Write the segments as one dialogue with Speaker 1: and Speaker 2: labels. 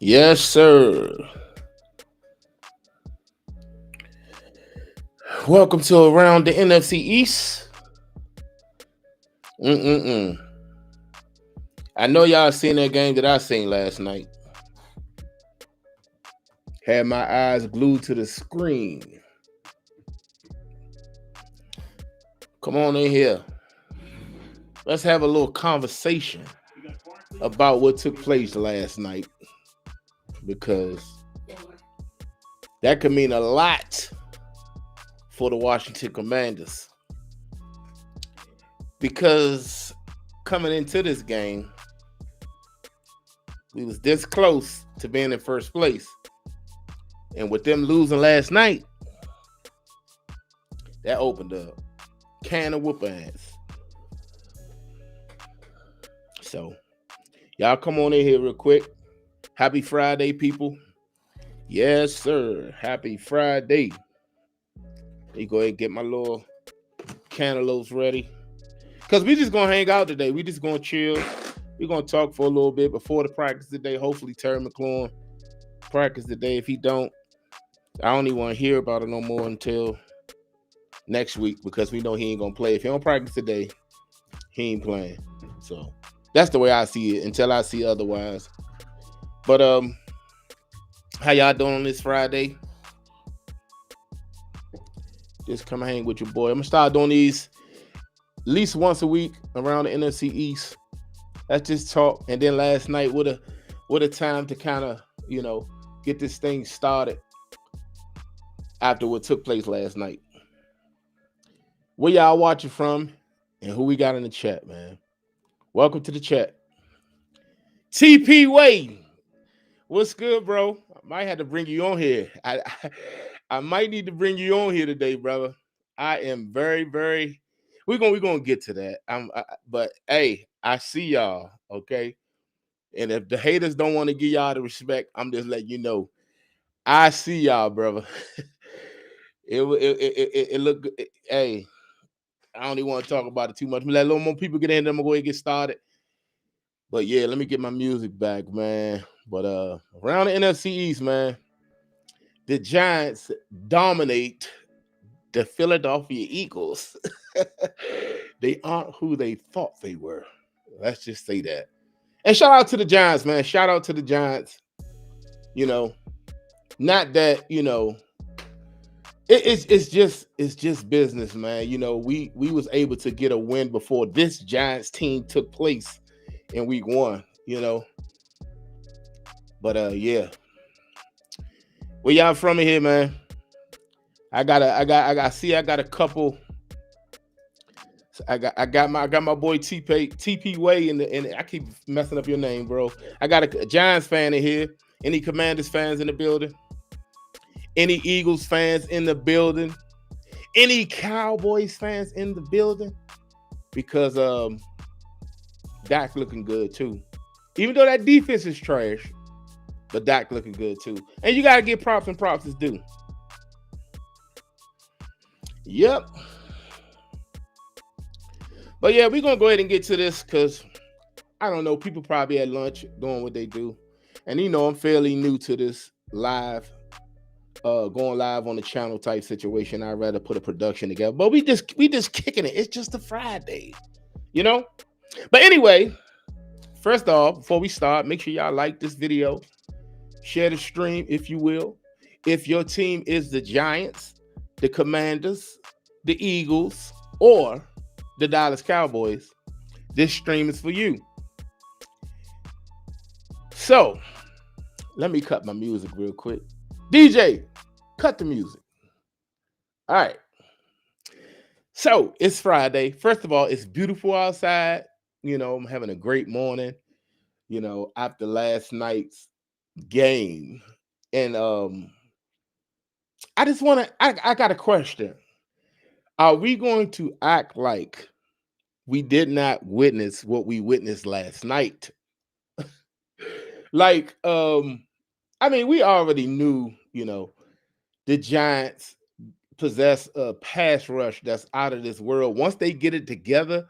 Speaker 1: Yes, sir. Welcome to Around the NFC East. Mm-mm-mm. I know y'all seen that game that I seen last night. Had my eyes glued to the screen. Come on in here. Let's have a little conversation about what took place last night because that could mean a lot for the Washington Commanders. Because coming into this game, we was this close to being in first place. And with them losing last night, that opened a can of whoop ass. So, y'all come on in here real quick. Happy Friday, people. Yes, sir. Happy Friday. Let me go ahead and get my little cantaloupes ready. Because we just going to hang out today. We just going to chill. We're going to talk for a little bit before the practice today. Hopefully, Terry McLaurin practice today. If he don't, I don't even want to hear about it no more until next week because we know he ain't going to play. If he don't practice today, he ain't playing. So, that's the way I see it until I see otherwise. But, how y'all doing on this Friday? Just come hang with your boy. I'm going to start doing these at least once a week around the NFC East. Let's just talk. And then last night, what a time to kind of, get this thing started after what took place last night. Where y'all watching from and who we got in the chat, man? Welcome to the chat. TP Way. What's good, bro? I might have to bring you on here. I might need to bring you on here today, brother. I am very, very. We're gonna get to that. But hey, I see y'all. Okay, and if the haters don't want to give y'all the respect, I'm just letting you know. I see y'all, brother. It look. Hey, I don't even want to talk about it too much. Let a little more people get in. Then I'm gonna go ahead and get started. But yeah, let me get my music back, man. But around the NFC East, man, the Giants dominate the Philadelphia Eagles. They aren't who they thought they were. Let's just say that. And shout out to the Giants, man. Shout out to the Giants. Not that it's just business, man. We was able to get a win before this Giants team took place in week 1. But yeah, where y'all from here, man? I got a couple. I got my boy TP Way and I keep messing up your name, bro. I got a Giants fan in here. Any Commanders fans in the building? Any Eagles fans in the building? Any Cowboys fans in the building? Because Dak looking good too. Even though that defense is trash, but Dak looking good too. And you gotta give props and props is due. Yep. But yeah, we're gonna go ahead and get to this because I don't know, people probably at lunch doing what they do. And I'm fairly new to this live, going live on the channel type situation. I'd rather put a production together. But we just kicking it. It's just a Friday, But anyway, first off, before we start, make sure y'all like this video, share the stream if you will. If your team is the Giants, the Commanders, the Eagles, or the Dallas Cowboys, this stream is for you. So, let me cut my music real quick. DJ, cut the music. All right. So, it's Friday. First of all, it's beautiful outside. I'm having a great morning, after last night's game. And I just want to, I got a question. Are we going to act like we did not witness what we witnessed last night? Like, we already knew, the Giants possess a pass rush that's out of this world. Once they get it together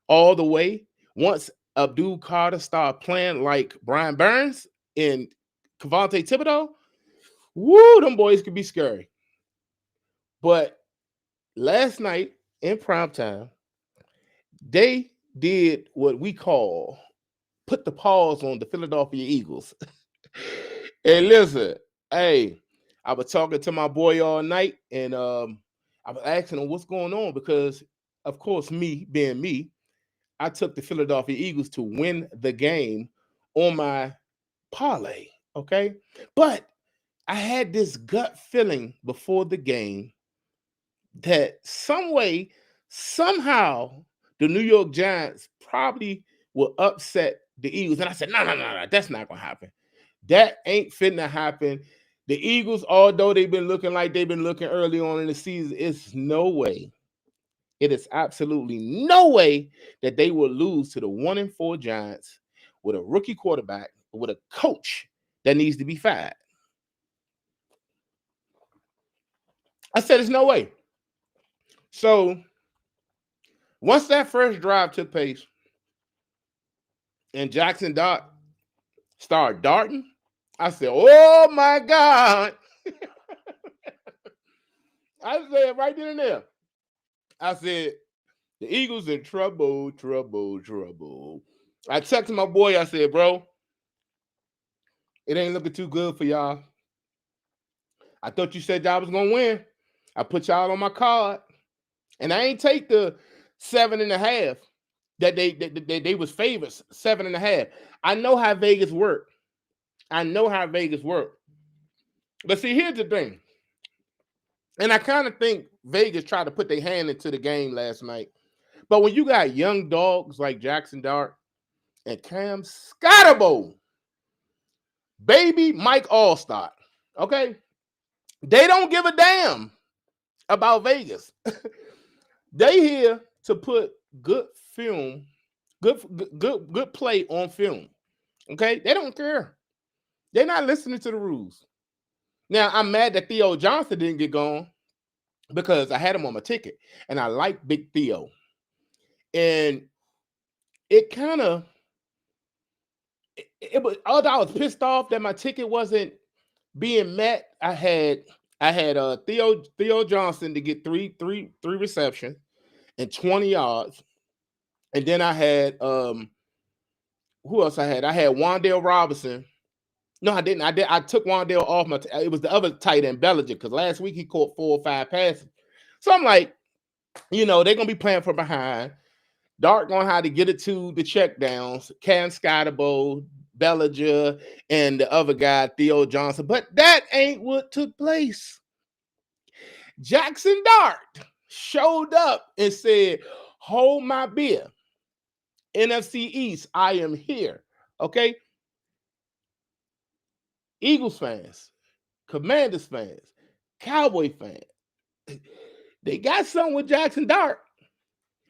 Speaker 1: all the way, once Abdul Carter start playing like Brian Burns and Kevontae Thibodeau, woo, them boys could be scary. But last night in primetime, they did what we call put the pause on the Philadelphia Eagles. And listen, hey, I was talking to my boy all night, and I was asking him what's going on because, of course, me being me, I took the Philadelphia Eagles to win the game on my parlay. Okay, but I had this gut feeling before the game that some way, somehow, the New York Giants probably will upset the Eagles. And I said, no, that's not going to happen. That ain't finna happen. The Eagles, although they've been looking like they've been looking early on in the season, it's no way. It is absolutely no way that they will lose to the 1-4 Giants with a rookie quarterback, with a coach that needs to be fired. I said, there's no way. So once that first drive took place and Jackson Dart started darting, I said, oh my God. I said right then and there, I said, the Eagles in trouble. I texted my boy, I said, bro, it ain't looking too good for y'all. I thought you said y'all was going to win. I put y'all on my card. And I ain't take the 7.5 that they was favorites, 7.5. I know how Vegas work. But see, here's the thing. And I kind of think Vegas tried to put their hand into the game last night. But when you got young dogs like Jackson Dart and Cam Scotterbo, baby Mike Allstott, okay, they don't give a damn about Vegas. They here to put good film, good play on film. Okay, they don't care. They're not listening to the rules. Now I'm mad that Theo Johnson didn't get gone because I had him on my ticket and I like Big Theo. And it kind of it was, although I was pissed off that my ticket wasn't being met. I had Theo Johnson to get three receptions and 20 yards. And then I had who else I had? I had Wan'Dale Robinson. No, I didn't. I took Wan'Dale off my it was the other tight end, Bellinger, because last week he caught 4 or 5 passes. So I'm like, they're gonna be playing from behind. Dart gonna have to get it to the check downs, Cam Scotterbo, Bellinger, and the other guy, Theo Johnson. But that ain't what took place. Jackson Dart showed up and said, hold my beer. NFC East, I am here. Okay. Eagles fans, Commanders fans, Cowboy fans, they got something with Jackson Dart.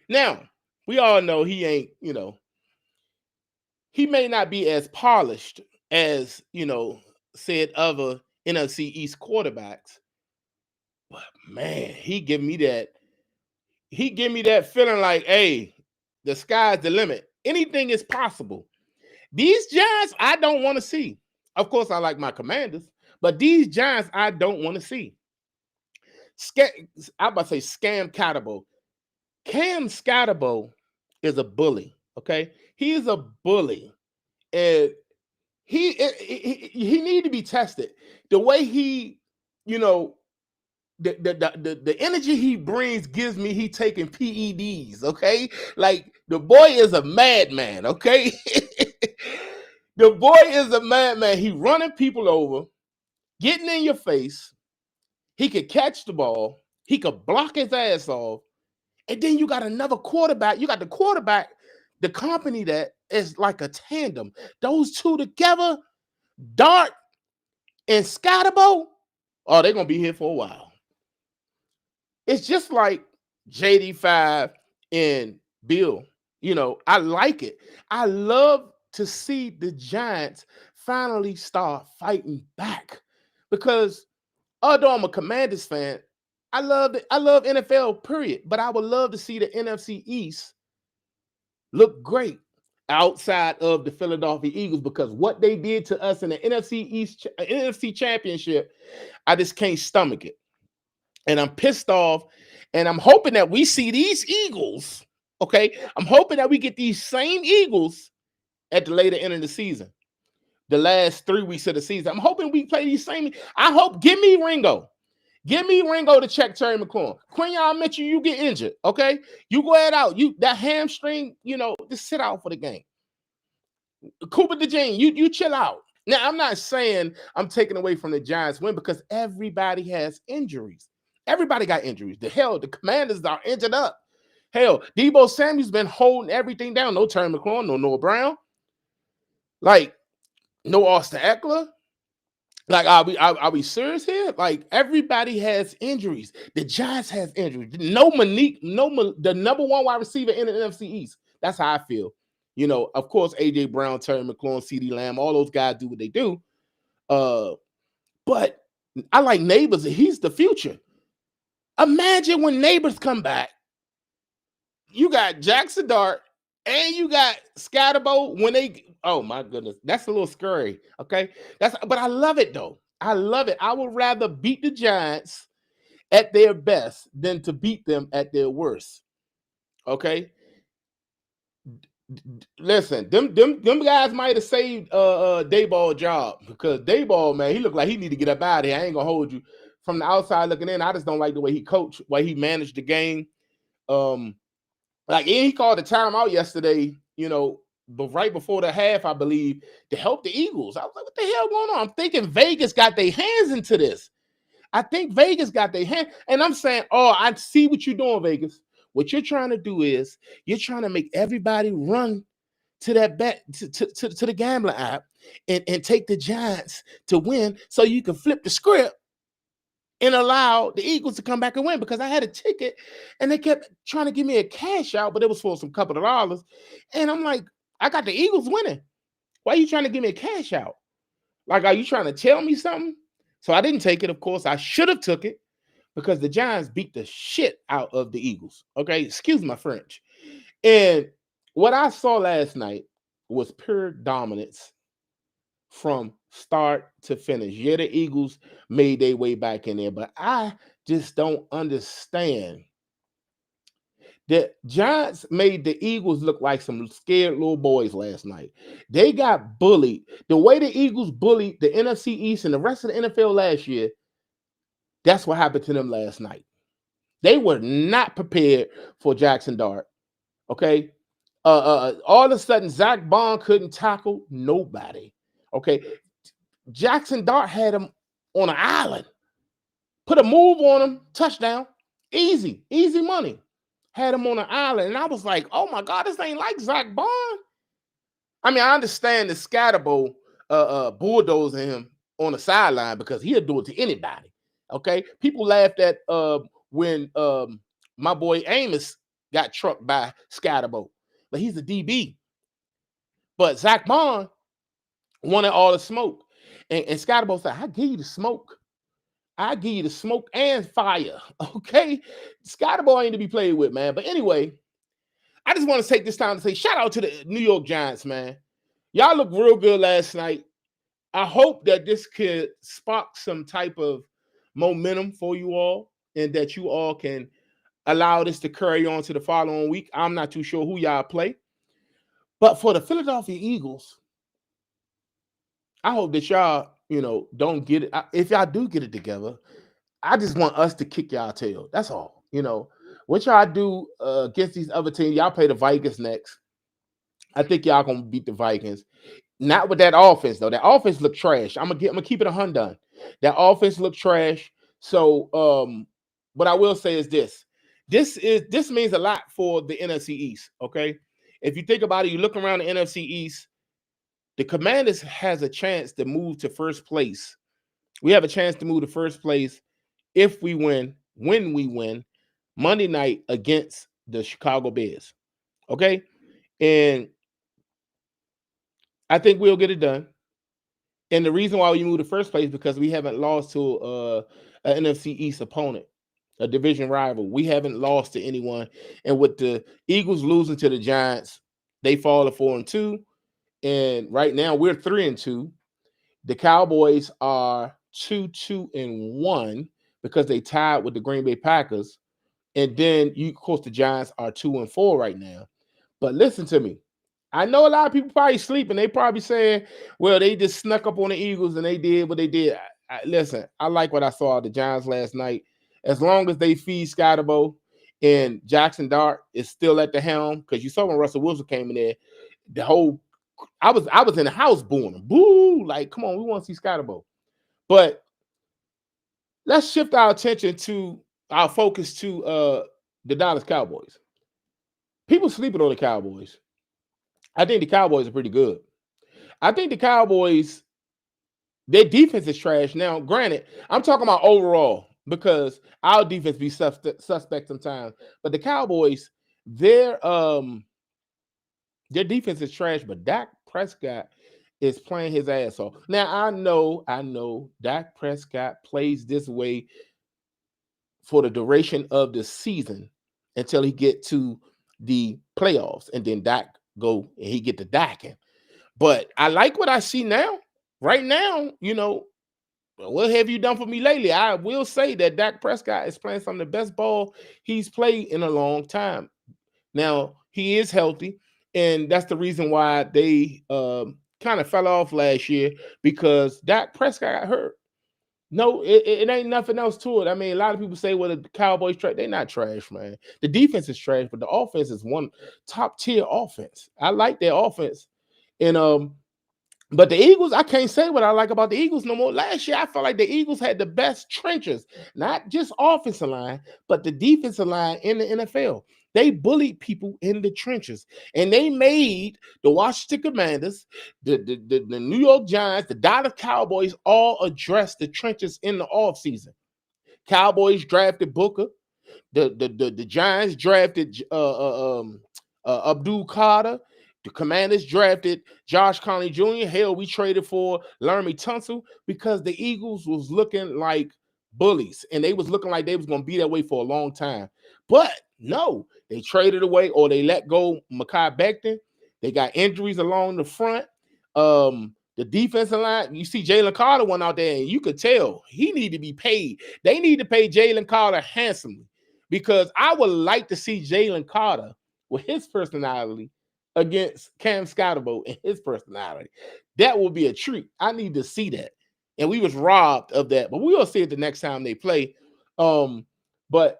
Speaker 1: Now, we all know he ain't, he may not be as polished as, said other NFC East quarterbacks. But man, he give me that feeling like, hey, the sky's the limit. Anything is possible. These Giants, I don't want to see. Of course, I like my Commanders, but these Giants, I don't want to see. I'm about to say Scam Scotterbo. Cam Scotterbo is a bully, okay? He is a bully. And he need to be tested. The way he, the energy he brings gives me he taking PEDs, okay? Like the boy is a madman, okay? The boy is a madman. He running people over, getting in your face. He could catch the ball. He could block his ass off. And then you got another quarterback. You got the quarterback, the company that is like a tandem. Those two together, Dart and Scotterbo, oh, they're going to be here for a while. It's just like JD5 and Bill. I like it. I love to see the Giants finally start fighting back because although I'm a Commanders fan, I love NFL, period. But I would love to see the NFC East look great. outside of the Philadelphia Eagles, because what they did to us in the NFC Championship, I just can't stomach it. And I'm pissed off. And I'm hoping that we see these Eagles. Okay. I'm hoping that we get these same Eagles at the later end of the season, the last 3 weeks of the season. I'm hoping we play these same. I hope. Give me Ringo. Give me Ringo to check Terry McLaurin. Quinyon Mitchell, you get injured. Okay. You go ahead out. You that hamstring, just sit out for the game. Cooper DeJean, you chill out. Now, I'm not saying I'm taking away from the Giants win, because everybody has injuries. Everybody got injuries. The Commanders are injured up. Hell, Deebo Samuel's been holding everything down. No Terry McLaurin, no Noah Brown. Like, no Austin Eckler. Like, are we serious here? Like, everybody has injuries. The Giants has injuries. No Malik, the number one wide receiver in the NFC East. That's how I feel. Of course, AJ Brown, Terry McLaurin, CeeDee Lamb, all those guys do what they do. But I like Neighbors. He's the future. Imagine when Neighbors come back. You got Jackson Dart and you got Scatterbo when they. Oh my goodness, that's a little scary. Okay, but I love it though. I love it. I would rather beat the Giants at their best than to beat them at their worst. Okay. Listen, them guys might have saved Dayball job, because Dayball, man, he looked like he need to get up out of here. I ain't gonna hold you. From the outside looking in, I just don't like the way he coached, way he managed the game. Like, he called the timeout yesterday, but right before the half, I believe, to help the Eagles. I was like, what the hell going on? I'm thinking Vegas got their hands into this. I think Vegas got their hand, and I'm saying, oh, I see what you're doing, Vegas. What you're trying to do is you're trying to make everybody run to that bet to the gambling app and take the Giants to win, so you can flip the script and allow the Eagles to come back and win. Because I had a ticket and they kept trying to give me a cash out, but it was for some couple of dollars. And I'm like, I got the Eagles winning. Why are you trying to give me a cash out? Like, are you trying to tell me something? So I didn't take it. Of course, I should have took it, because the Giants beat the shit out of the Eagles. Okay, excuse my French. And what I saw last night was pure dominance from start to finish. Yeah, the Eagles made their way back in there, but I just don't understand. The Giants made the Eagles look like some scared little boys last night. They got bullied. The way the Eagles bullied the NFC East and the rest of the NFL last year, that's what happened to them last night. They were not prepared for Jackson Dart. Okay. All of a sudden, Zach Bond couldn't tackle nobody. Okay. Jackson Dart had him on an island. Put a move on him, touchdown. Easy money. Had him on an island. And I was like, oh my God, this ain't like Zach Bond. I mean, I understand the Scatterbo bulldozing him on the sideline, because he'll do it to anybody. Okay. People laughed at when my boy Amos got trucked by Scatterbo, but he's a DB. But Zach Bond wanted all the smoke. And Scatterbo said, I give you the smoke. I give you the smoke and fire. Okay. Scatterbo ain't to be played with, man. But anyway, I just want to take this time to say shout out to the New York Giants, man. Y'all look real good last night. I hope that this could spark some type of momentum for you all, and that you all can allow this to carry on to the following week. I'm not too sure who y'all play. But for the Philadelphia Eagles, I hope that y'all, don't get it. If y'all do get it together, I just want us to kick y'all tail. That's all. What y'all do against these other teams, y'all play the Vikings next. I think y'all gonna beat the Vikings. Not with that offense, though. That offense look trash. I'm gonna keep it 100. That offense look trash. So what I will say is this. This means a lot for the NFC East. Okay. If you think about it, you look around the NFC East, the Commanders has a chance to move to first place. We have a chance to move to first place if we win, when we win, Monday night against the Chicago Bears. Okay? And I think we'll get it done. And the reason why we move to first place, because we haven't lost to an NFC East opponent, a division rival. We haven't lost to anyone. And with the Eagles losing to the Giants, They fall to 4-2, and right now we're 3-2. The Cowboys are 2-2-1 because they tied with the Green Bay Packers, and then of course, the Giants are 2-4 right now. But listen to me. I know a lot of people probably sleeping. They probably saying, well, they just snuck up on the Eagles and they did what they did. Listen, I like what I saw of the Giants last night. As long as they feed Scotabo and Jackson Dart is still at the helm, because you saw when Russell Wilson came in there, the whole I was in the house booing, boo, like, come on, we want to see Scotabo. But let's shift our attention to our focus to the Dallas Cowboys. People sleeping on the Cowboys. I think the Cowboys are pretty good. I think the Cowboys, their defense is trash. Now, granted, I'm talking about overall because our defense be suspect sometimes. But the Cowboys, their defense is trash, but Dak Prescott is playing his ass off. Now, I know Dak Prescott plays this way for the duration of the season until he get to the playoffs, and then Dak go and he get the Daking. But I like what I see now. Right now, what have you done for me lately? I will say that Dak Prescott is playing some of the best ball he's played in a long time. Now, he is healthy, and that's the reason why they kind of fell off last year, because Dak Prescott got hurt. No, it ain't nothing else to it. I mean, a lot of people say, well, the Cowboys trash. They're not trash, man. The defense is trash, but the offense is one top tier offense. I like their offense. And but the Eagles, I can't say what I like about the Eagles no more. Last year, I felt like the Eagles had the best trenches, not just offensive line, but the defensive line in the NFL. They bullied people in the trenches, and they made the Washington Commanders, the New York Giants, the Dallas Cowboys all address the trenches in the offseason. Cowboys drafted Booker. The Giants drafted Abdul Carter. The Commanders drafted Josh Conley Jr. Hell, we traded for Laramie Tunsil because the Eagles was looking like bullies, and they was looking like they was going to be that way for a long time. But no, they traded away, or they let go Mekhi Becton. They got injuries along the front. The defensive line, you see Jalen Carter went out there, and you could tell he need to be paid. They need to pay Jalen Carter handsomely, because I would like to see Jalen Carter with his personality against Cam Scotabo and his personality. That will be a treat. I need to see that. And we was robbed of that, but we'll see it the next time they play. But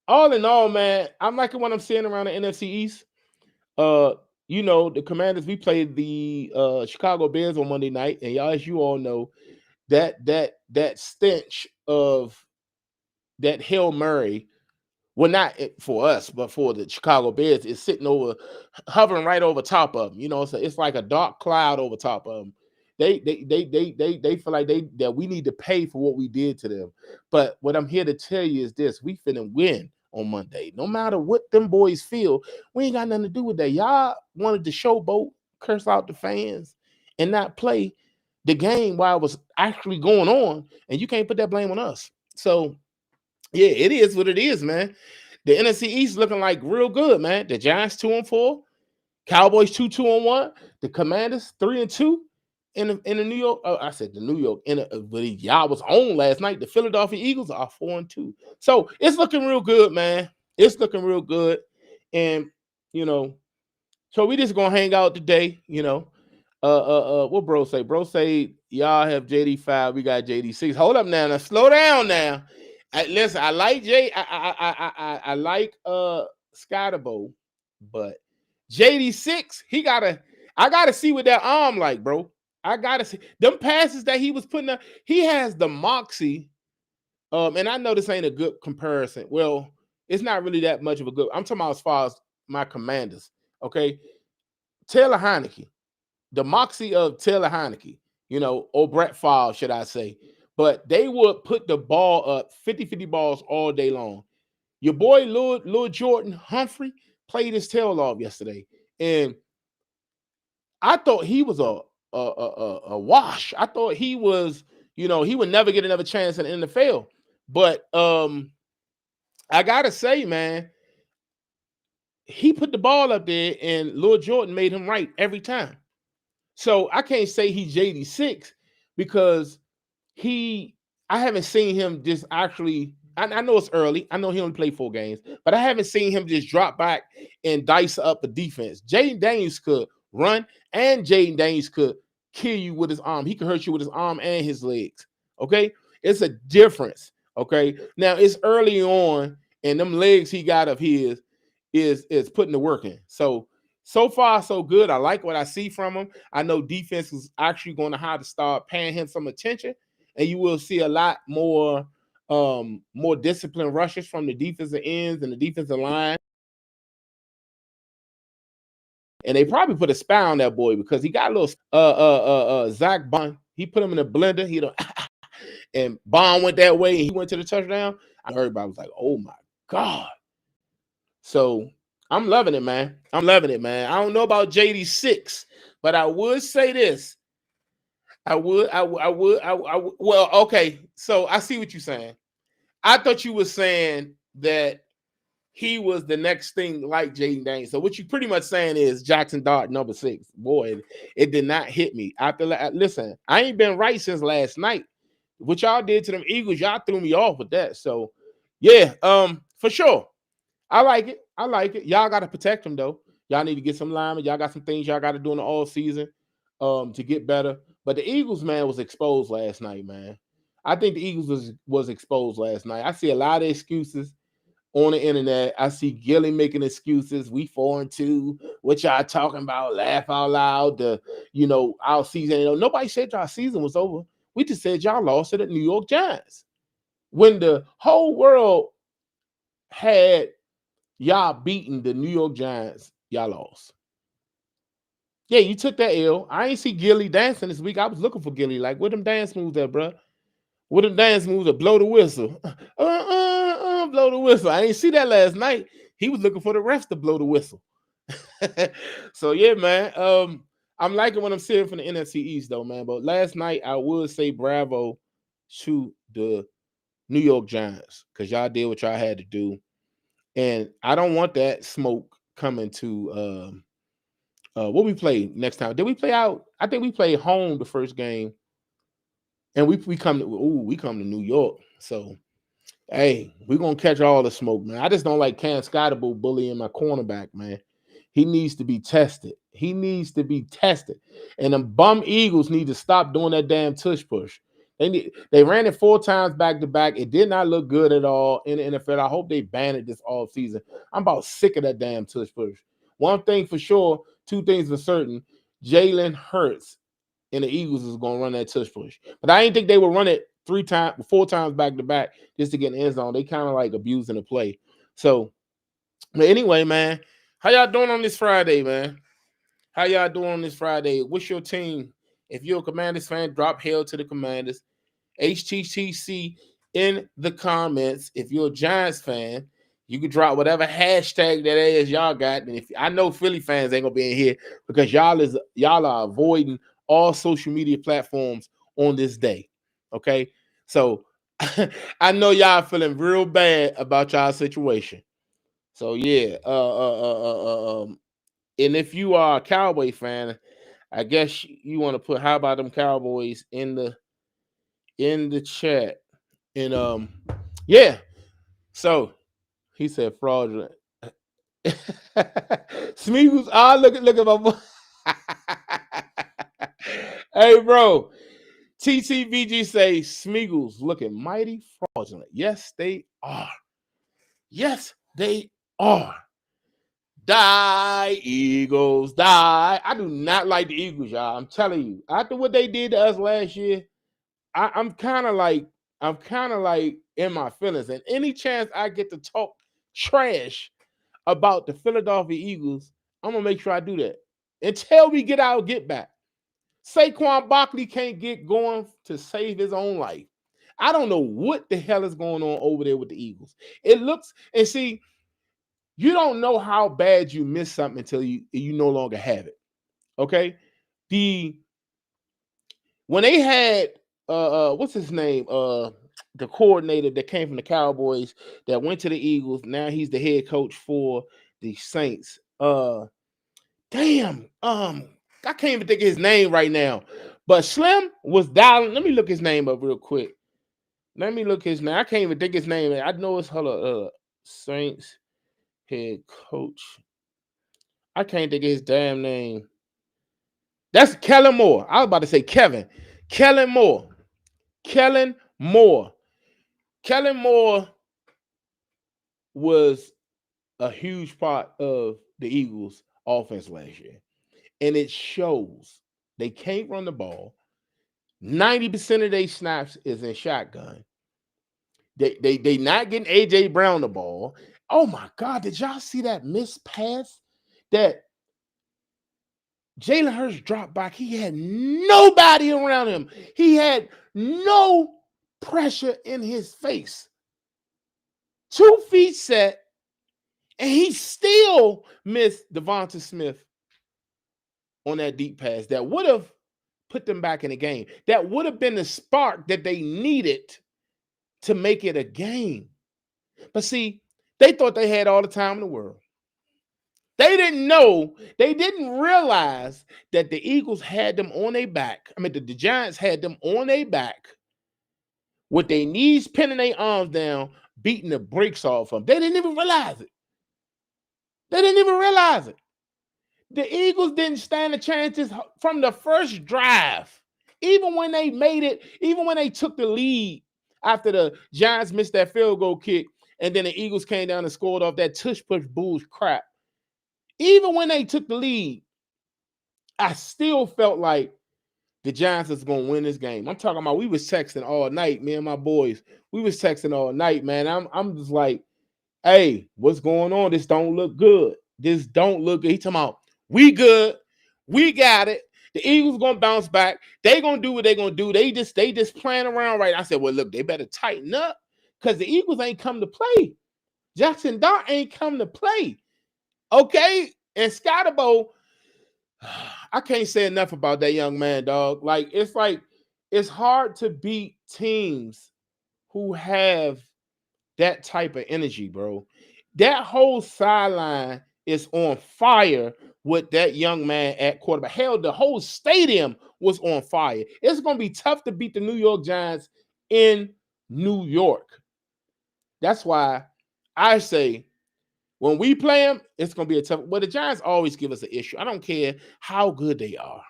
Speaker 1: all in all, man, I'm liking what I'm seeing around the NFC East. The Commanders, we played the Chicago Bears on Monday night, and y'all, as you all know, that stench of that Hail Mary, well, not for us, but for the Chicago Bears, is hovering right over top of them. So it's like a dark cloud over top of them. They feel like that we need to pay for what we did to them. But what I'm here to tell you is this: we finna win on Monday. No matter what them boys feel, we ain't got nothing to do with that. Y'all wanted to showboat, curse out the fans, and not play the game while it was actually going on, and you can't put that blame on us. So yeah, it is what it is, man. The NFC East looking like real good, man. The Giants 2-4, Cowboys 2-1, the Commanders 3-2 in the New York. I said the New York, but y'all was on last night. The Philadelphia Eagles are 4-2, so it's looking real good, man. It's looking real good, and so we just gonna hang out today. What bro say? Bro say y'all have JD5, we got JD6. Hold up now, slow down now. Listen, I like I like Scotabo, but JD6, I gotta see what that arm like, bro. I gotta see them passes that he was putting up. He has the moxie. And I know this ain't a good comparison. Well, it's not really that much of a good. I'm talking about as far as my Commanders. Okay, Taylor Heineke, the moxie of Taylor Heineke, or Brett Favre, should I say. But they would put the ball up, 50-50 balls all day long. Your boy, Lil Jordan Humphrey, played his tail off yesterday. And I thought he was a wash. I thought he was, he would never get another chance in the NFL. But I got to say, man, he put the ball up there, and Lil Jordan made him right every time. So I can't say he's JD6 because I haven't seen him just actually. I know it's early. I know he only played 4 games, but I haven't seen him just drop back and dice up a defense. Jaden Daniels could run, and Jaden Daniels could kill you with his arm. He could hurt you with his arm and his legs. Okay, it's a difference. Okay, now it's early on, and them legs he got of his is putting the work in. So far so good. I like what I see from him. I know defense is actually going to have to start paying him some attention, and you will see a lot more disciplined rushes from the defensive ends and the defensive line. And they probably put a spy on that boy because he got a little Zach Bond. He put him in a blender. He don't and Bond went that way and he went to the touchdown. Everybody was like, "Oh my God." So I'm loving it, man. I'm loving it, man. I don't know about JD6, but I would say this. Well, okay. So I see what you're saying. I thought you were saying that he was the next thing like Jaden Daniels. So what you pretty much saying is Jackson Dart number 6. Boy, it did not hit me. Listen, I ain't been right since last night. What y'all did to them Eagles, y'all threw me off with that. So yeah, for sure. I like it. I like it. Y'all got to protect them though. Y'all need to get some linemen. Y'all got some things y'all got to do in the all season to get better. But the Eagles, man, was exposed last night, man. I think the Eagles was exposed last night. I see a lot of excuses on the internet. I see Gilly making excuses. We 4-2. What y'all talking about? Laugh out loud. Our season. Nobody said y'all season was over. We just said y'all lost to the New York Giants. When the whole world had y'all beating the New York Giants, y'all lost. Yeah, you took that L. I ain't see Gilly dancing this week. I was looking for Gilly. Like, where them dance moves at, bro? Where them dance moves at? Blow the whistle. Blow the whistle. I ain't see that last night. He was looking for the refs to blow the whistle. So, yeah, man. I'm liking what I'm seeing from the NFC East, though, man. But last night, I would say bravo to the New York Giants because y'all did what y'all had to do. And I don't want that smoke coming to what we play next time. Did we play out? I think we played home the first game. And we come to New York. So hey, we're gonna catch all the smoke, man. I just don't like Cam Scottable bullying my cornerback, man. He needs to be tested. He needs to be tested. And them bum Eagles need to stop doing that damn tush push. They ran it 4 times back to back. It did not look good at all in the NFL. I hope they ban it this off season. I'm about sick of that damn tush push. One thing for sure, 2 things for certain. Jalen Hurts and the Eagles is going to run that tush push. But I didn't think they would run it 4 times back to back just to get in the end zone. They kind of like abusing the play. So, but anyway, man, how y'all doing on this Friday, man? How y'all doing on this Friday? What's your team? If you're a Commanders fan, drop hell to the Commanders. HTTC in the comments. If you're a Giants fan, you can drop whatever hashtag that is y'all got. And if I know Philly fans ain't gonna be in here because y'all are avoiding all social media platforms on this day. Okay, so I know y'all feeling real bad about y'all situation. So yeah, and if you are a Cowboy fan, I guess you want to put how about them Cowboys in the chat. And yeah. So he said fraudulent. Smeagol's look at my boy. Hey bro. TTVG say Smeagol's looking mighty fraudulent. Yes, they are. Yes, they are. Die, Eagles, die. I do not like the Eagles, y'all. I'm telling you. After what they did to us last year, I'm kind of like in my feelings. And any chance I get to talk trash about the Philadelphia Eagles, I'm gonna make sure I do that until we get our get back. Saquon Barkley can't get going to save his own life. I don't know what the hell is going on over there with the Eagles. It looks and see, you don't know how bad you miss something until you no longer have it. Okay, when they had what's his name? The coordinator that came from the Cowboys that went to the Eagles. Now he's the head coach for the Saints. Damn. I can't even think of his name right now. But Slim was dialing. Let me look his name up real quick. Let me look his name. I can't even think his name. I know it's Saints head coach. I can't think of his damn name. That's Kellen Moore. I was about to say Kevin. Kellen Moore. Kellen Moore. Kellen Moore was a huge part of the Eagles' offense last year. And it shows they can't run the ball. 90% of their snaps is in shotgun. They not getting A.J. Brown the ball. Oh, my God. Did y'all see that missed pass that Jalen Hurts dropped back? He had nobody around him. He had no pressure in his face. 2 feet set, and he still missed Devonta Smith on that deep pass that would have put them back in the game. That would have been the spark that they needed to make it a game. But see, they thought they had all the time in the world. They didn't know, they didn't realize that the Eagles had them on their back. I mean, the Giants had them on their back with their knees pinning their arms down, beating the brakes off them. They didn't even realize it. They didn't even realize it. The Eagles didn't stand a chance from the first drive. Even when they made it, even when they took the lead after the Giants missed that field goal kick, and then the Eagles came down and scored off that tush-push bulls crap. Even when they took the lead, I still felt like the Giants was going to win this game. I'm talking about we was texting all night, me and my boys. We was texting all night, man. I'm just like, hey, what's going on? This don't look good. This don't look good. He talking about, we good. We got it. The Eagles going to bounce back. They going to do what they going to do. They just playing around right. I said, well, look, they better tighten up because the Eagles ain't come to play. Jackson Dart ain't come to play. Okay? And Scotabo, I can't say enough about that young man, dog. Like, it's hard to beat teams who have that type of energy, bro. That whole sideline is on fire with that young man at quarterback. Hell, the whole stadium was on fire. It's going to be tough to beat the New York Giants in New York. That's why I say when we play them, it's going to be a tough. But the Giants always give us an issue. I don't care how good they are.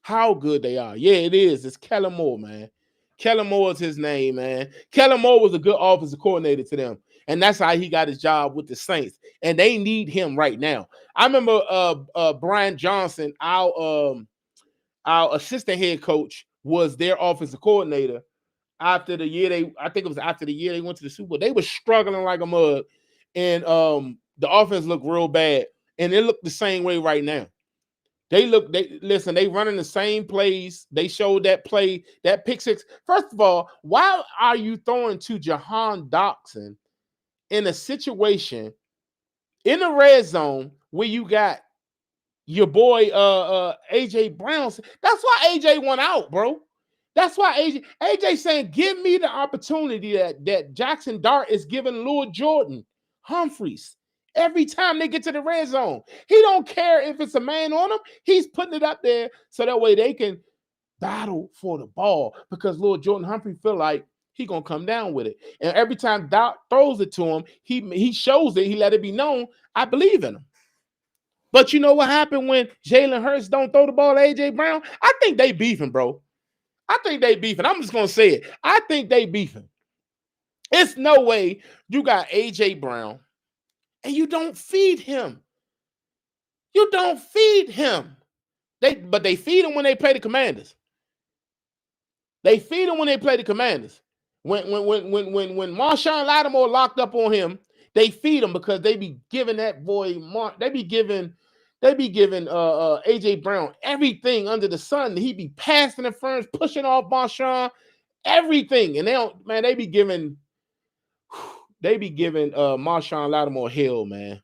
Speaker 1: How good they are. Yeah, it is. It's Kellen Moore, man. Kellen Moore is his name, man. Kellen Moore was a good offensive coordinator to them. And that's how he got his job with the Saints. And they need him right now. I remember Brian Johnson, our assistant head coach, was their offensive coordinator after the year I think it was after the year they went to the Super Bowl. They were struggling like a mug. And the offense looked real bad. And it looked the same way right now. They running the same plays. They showed that play, that pick six. First of all, why are you throwing to Jahan Dotson in a situation in the red zone where you got your boy AJ Brown? That's why AJ went out, bro. That's why AJ saying, give me the opportunity that Jackson Dart is giving Lord Jordan Humphreys. Every time they get to the red zone, he don't care if it's a man on him. He's putting it up there so that way they can battle for the ball because Lord Jordan Humphrey feel like he gonna come down with it. And every time Doc throws it to him, he shows it. He let it be known. I believe in him. But you know what happened when Jalen Hurts don't throw the ball to AJ Brown? I think they beefing, bro. I think they beefing. I'm just gonna say it. I think they beefing. It's no way you got AJ Brown and you don't feed him. You don't feed him. But they feed him when they play the Commanders. They feed him when they play the Commanders. When Marshawn Lattimore locked up on him, they feed him because they be giving that boy they be giving AJ Brown everything under the sun. He be passing the ferns, pushing off Marshawn, everything. And they be giving Marshawn Lattimore hell, man.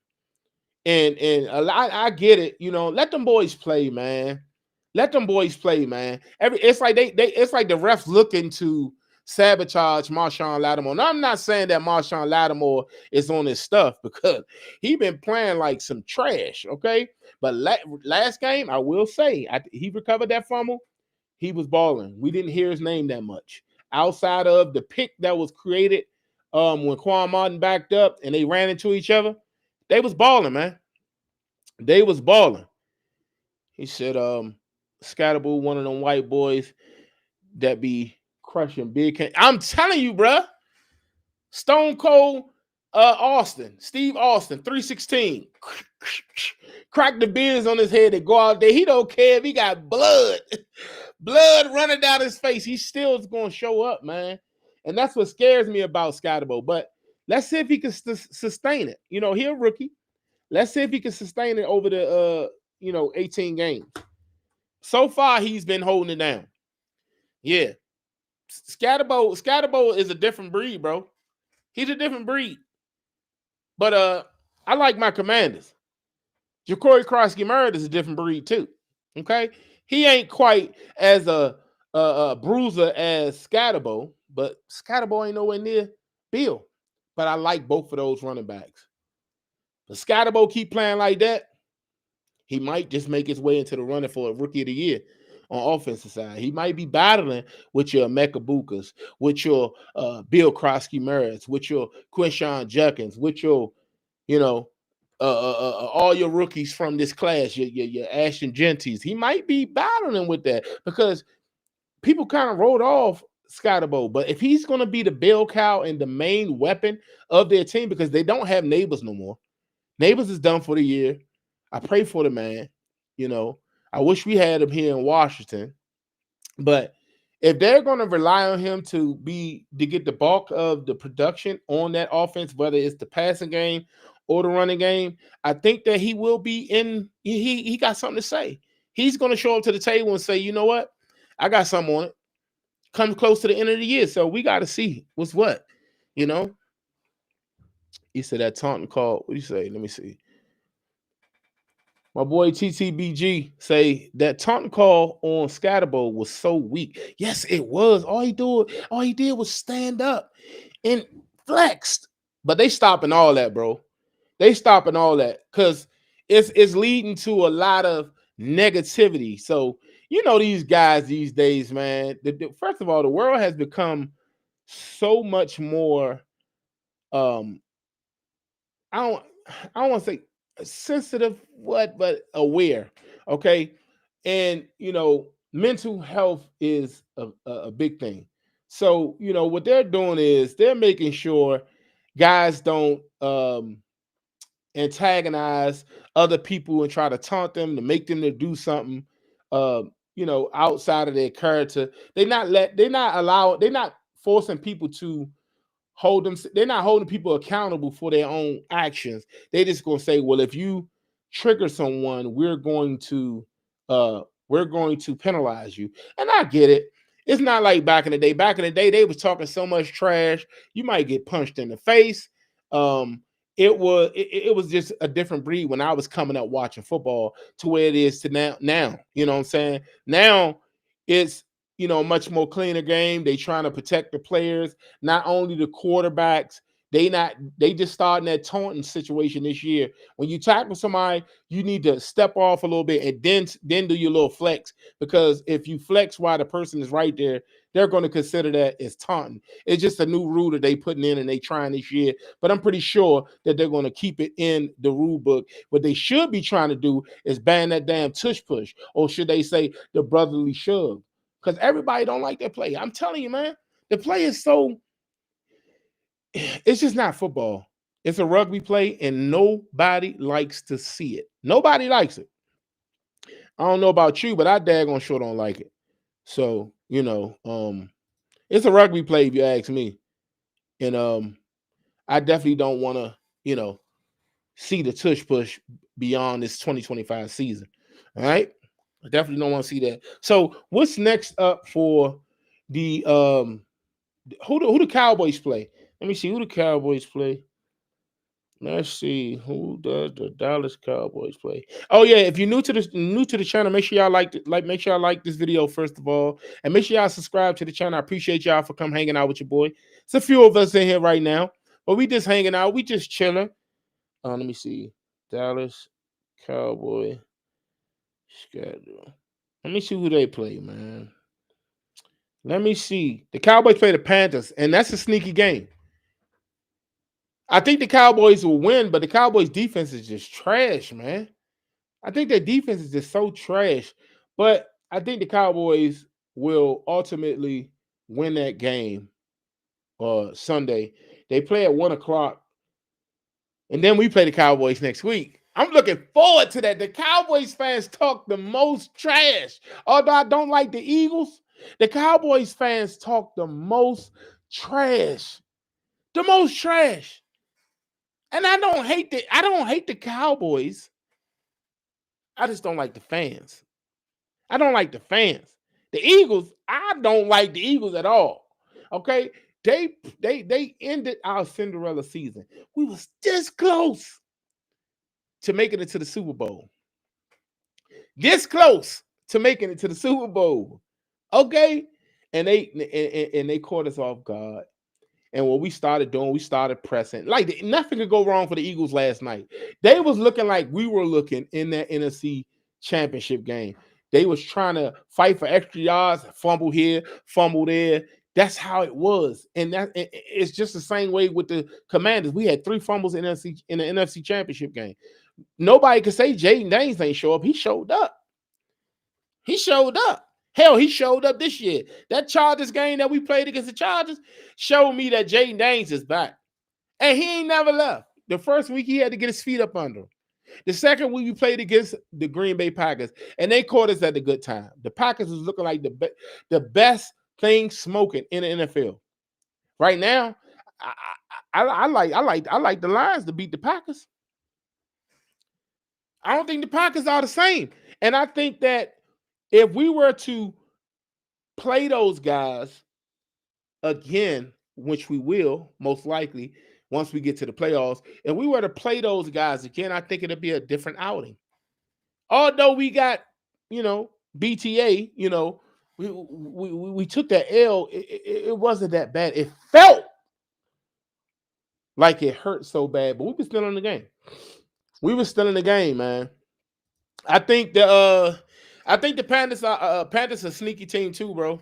Speaker 1: And I get it, let them boys play, man. Let them boys play, man. It's like the refs looking to sabotage Marshawn Lattimore. Now, I'm not saying that Marshawn Lattimore is on his stuff because he been playing like some trash, okay? But last game, I will say, he recovered that fumble. He was balling. We didn't hear his name that much. Outside of the pick that was created when Quan Martin backed up and they ran into each other, they was balling, man. They was balling. He said, Scatterboo, one of them white boys that be crushing big. I'm telling you, bruh. Stone Cold Austin, Steve Austin, 316. Crack the beers on his head and go out there. He don't care if he got blood running down his face. He still is going to show up, man. And that's what scares me about Scatterbo. But let's see if he can sustain it. You know, he's a rookie. Let's see if he can sustain it over the 18 games. So far, he's been holding it down. Yeah. Scatterbo is a different breed, bro. He's a different breed. But I like my Commanders. Ja'Cory Krosky-Murray is a different breed too. Okay? He ain't quite as a bruiser as Scatterbo, but Scatterbo ain't nowhere near Bill. But I like both of those running backs. If Scatterbo keep playing like that, he might just make his way into the running for a Rookie of the Year on offensive side. He might be battling with your Emeka Bukas, with your Bill Krosky-Murray, with your Quinshon Judkins, with your, all your rookies from this class, your Ashton Genties. He might be battling with that because people kind of wrote off Scatterbo. But if he's going to be the bell cow and the main weapon of their team, because they don't have Neighbors no more. Neighbors is done for the year. I pray for the man. I wish we had him here in Washington. But if they're going to rely on him to get the bulk of the production on that offense, whether it's the passing game or the running game, I think that he will be in. He got something to say. He's going to show up to the table and say, you know what? I got something on it. Comes close to the end of the year, so we got to see what's what. He said that taunting call. What do you say? Let me see. My boy TTBG say that taunting call on Scatterbo was so weak. Yes, it was. All he did was stand up and flexed. But they stopping all that, bro. They stopping all that because it's leading to a lot of negativity. So these guys these days, man. First of all, the world has become so much more. I don't want to say sensitive, but aware. Okay. And mental health is a big thing. So what they're doing is they're making sure guys don't antagonize other people and try to taunt them to make them to do something outside of their character. They're not forcing people to hold them. They're not holding people accountable for their own actions. They're just going to say, well, if you trigger someone, we're going to penalize you. And I get it. It's not like back in the day. Back in the day, they was talking so much trash, you might get punched in the face. It was just a different breed when I was coming up watching football to where it is to now. You know what I'm saying? Now it's much more cleaner game. They trying to protect the players, not only the quarterbacks. They just starting that taunting situation this year. When you tackle somebody, you need to step off a little bit and then do your little flex, because if you flex while the person is right there, they're going to consider that as taunting. It's just a new rule that they putting in and they trying this year, but I'm pretty sure that they're going to keep it in the rule book. What they should be trying to do is ban that damn tush push, or should they say the brotherly shove? Because everybody don't like that play. I'm telling you, man, the play is so. It's just not football. It's a rugby play, and nobody likes to see it. Nobody likes it. I don't know about you, but I daggone sure don't like it. So, it's a rugby play if you ask me. And I definitely don't want to, see the tush push beyond this 2025 season. All right? I definitely don't want to see that. So, what's next up for the who the Cowboys play? Let me see who the Cowboys play. Let's see, who does the Dallas Cowboys play? Oh yeah, if you're new to the channel, make sure y'all make sure y'all like this video first of all, and make sure y'all subscribe to the channel. I appreciate y'all for come hanging out with your boy. It's a few of us in here right now, but we just hanging out. We just chilling. Let me see, Dallas Cowboy schedule. Let me see who they play, man. Let me see. The Cowboys play the Panthers, and that's a sneaky game. I think the Cowboys will win, but the Cowboys defense is just trash, man. I think their defense is just so trash. But I think the Cowboys will ultimately win that game Sunday. They play at 1 o'clock, and then we play the Cowboys next week. I'm looking forward to that. The Cowboys fans talk the most trash. Although I don't like the Eagles, the Cowboys fans talk the most trash. The most trash. And I don't hate the Cowboys. I just don't like the fans. I don't like the fans. The Eagles, I don't like the Eagles at all. Okay? They ended our Cinderella season. We was this close to making it to the Super Bowl. This close to making it to the Super Bowl. Okay? And they caught us off guard. And what we started doing, we started pressing. Like nothing could go wrong for the Eagles last night. They was looking like we were looking in that NFC Championship game. They was trying to fight for extra yards, fumble here, fumble there. That's how it was. And it's just the same way with the Commanders. We had 3 fumbles in the NFC Championship game. Nobody could say Jaden Daniels ain't show up. He showed up. He showed up. Hell, he showed up this year. That Chargers game that we played against the Chargers showed me that Jaden Daniels is back. And he ain't never left. The first week, he had to get his feet up under him. The second week, we played against the Green Bay Packers, and they caught us at a good time. The Packers was looking like the best thing smoking in the NFL. Right now, I like the Lions to beat the Packers. I don't think the Packers are the same. And I think that if we were to play those guys again, which we will most likely once we get to the playoffs, if we were to play those guys again, I think it'd be a different outing. Although we got, BTA, we took that L, it wasn't that bad. It felt like it hurt so bad, but we were still in the game. We were still in the game, man. I think the Panthers are a sneaky team too, bro.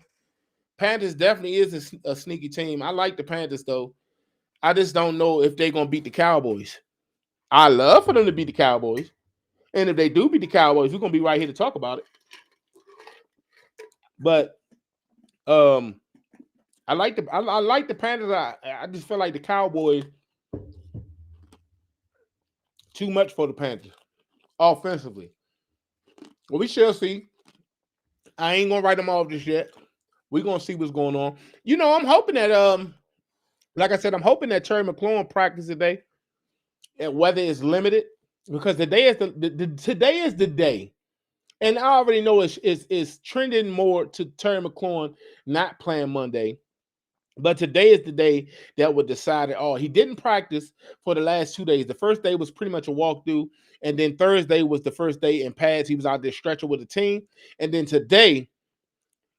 Speaker 1: Panthers definitely is a sneaky team. I like the Panthers though. I just don't know if they're gonna beat the Cowboys. I love for them to beat the Cowboys, and if they do beat the Cowboys, we're gonna be right here to talk about it. But I like the Panthers. I just feel like the Cowboys too much for the Panthers offensively. Well, we shall see. I ain't gonna write them off just yet. We're gonna see what's going on. I'm hoping that like I said, I'm hoping that Terry McLaurin practice today, and whether it's limited, because today is today is the day, and I already know it's trending more to Terry McLaurin not playing Monday, but today is the day that would decide it all. He didn't practice for the last 2 days. The first day was pretty much a walkthrough, and then Thursday was the first day in pads. He was out there stretching with the team, and then today,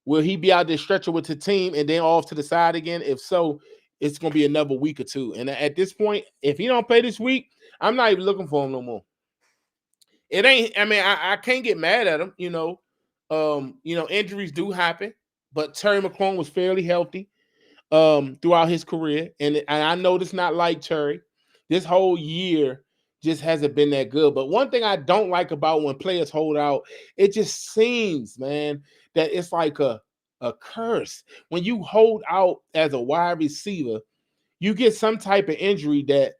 Speaker 1: will he be out there stretching with the team and then off to the side again? If so, it's going to be another week or two. And at this point, if he don't play this week, I'm not even looking for him no more. It ain't. I mean, I can't get mad at him. Injuries do happen, but Terry McLaurin was fairly healthy throughout his career, and I know it's not like Terry. This whole year just hasn't been that good. But one thing I don't like about when players hold out, it just seems, man, that it's like a curse. When you hold out as a wide receiver, you get some type of injury that,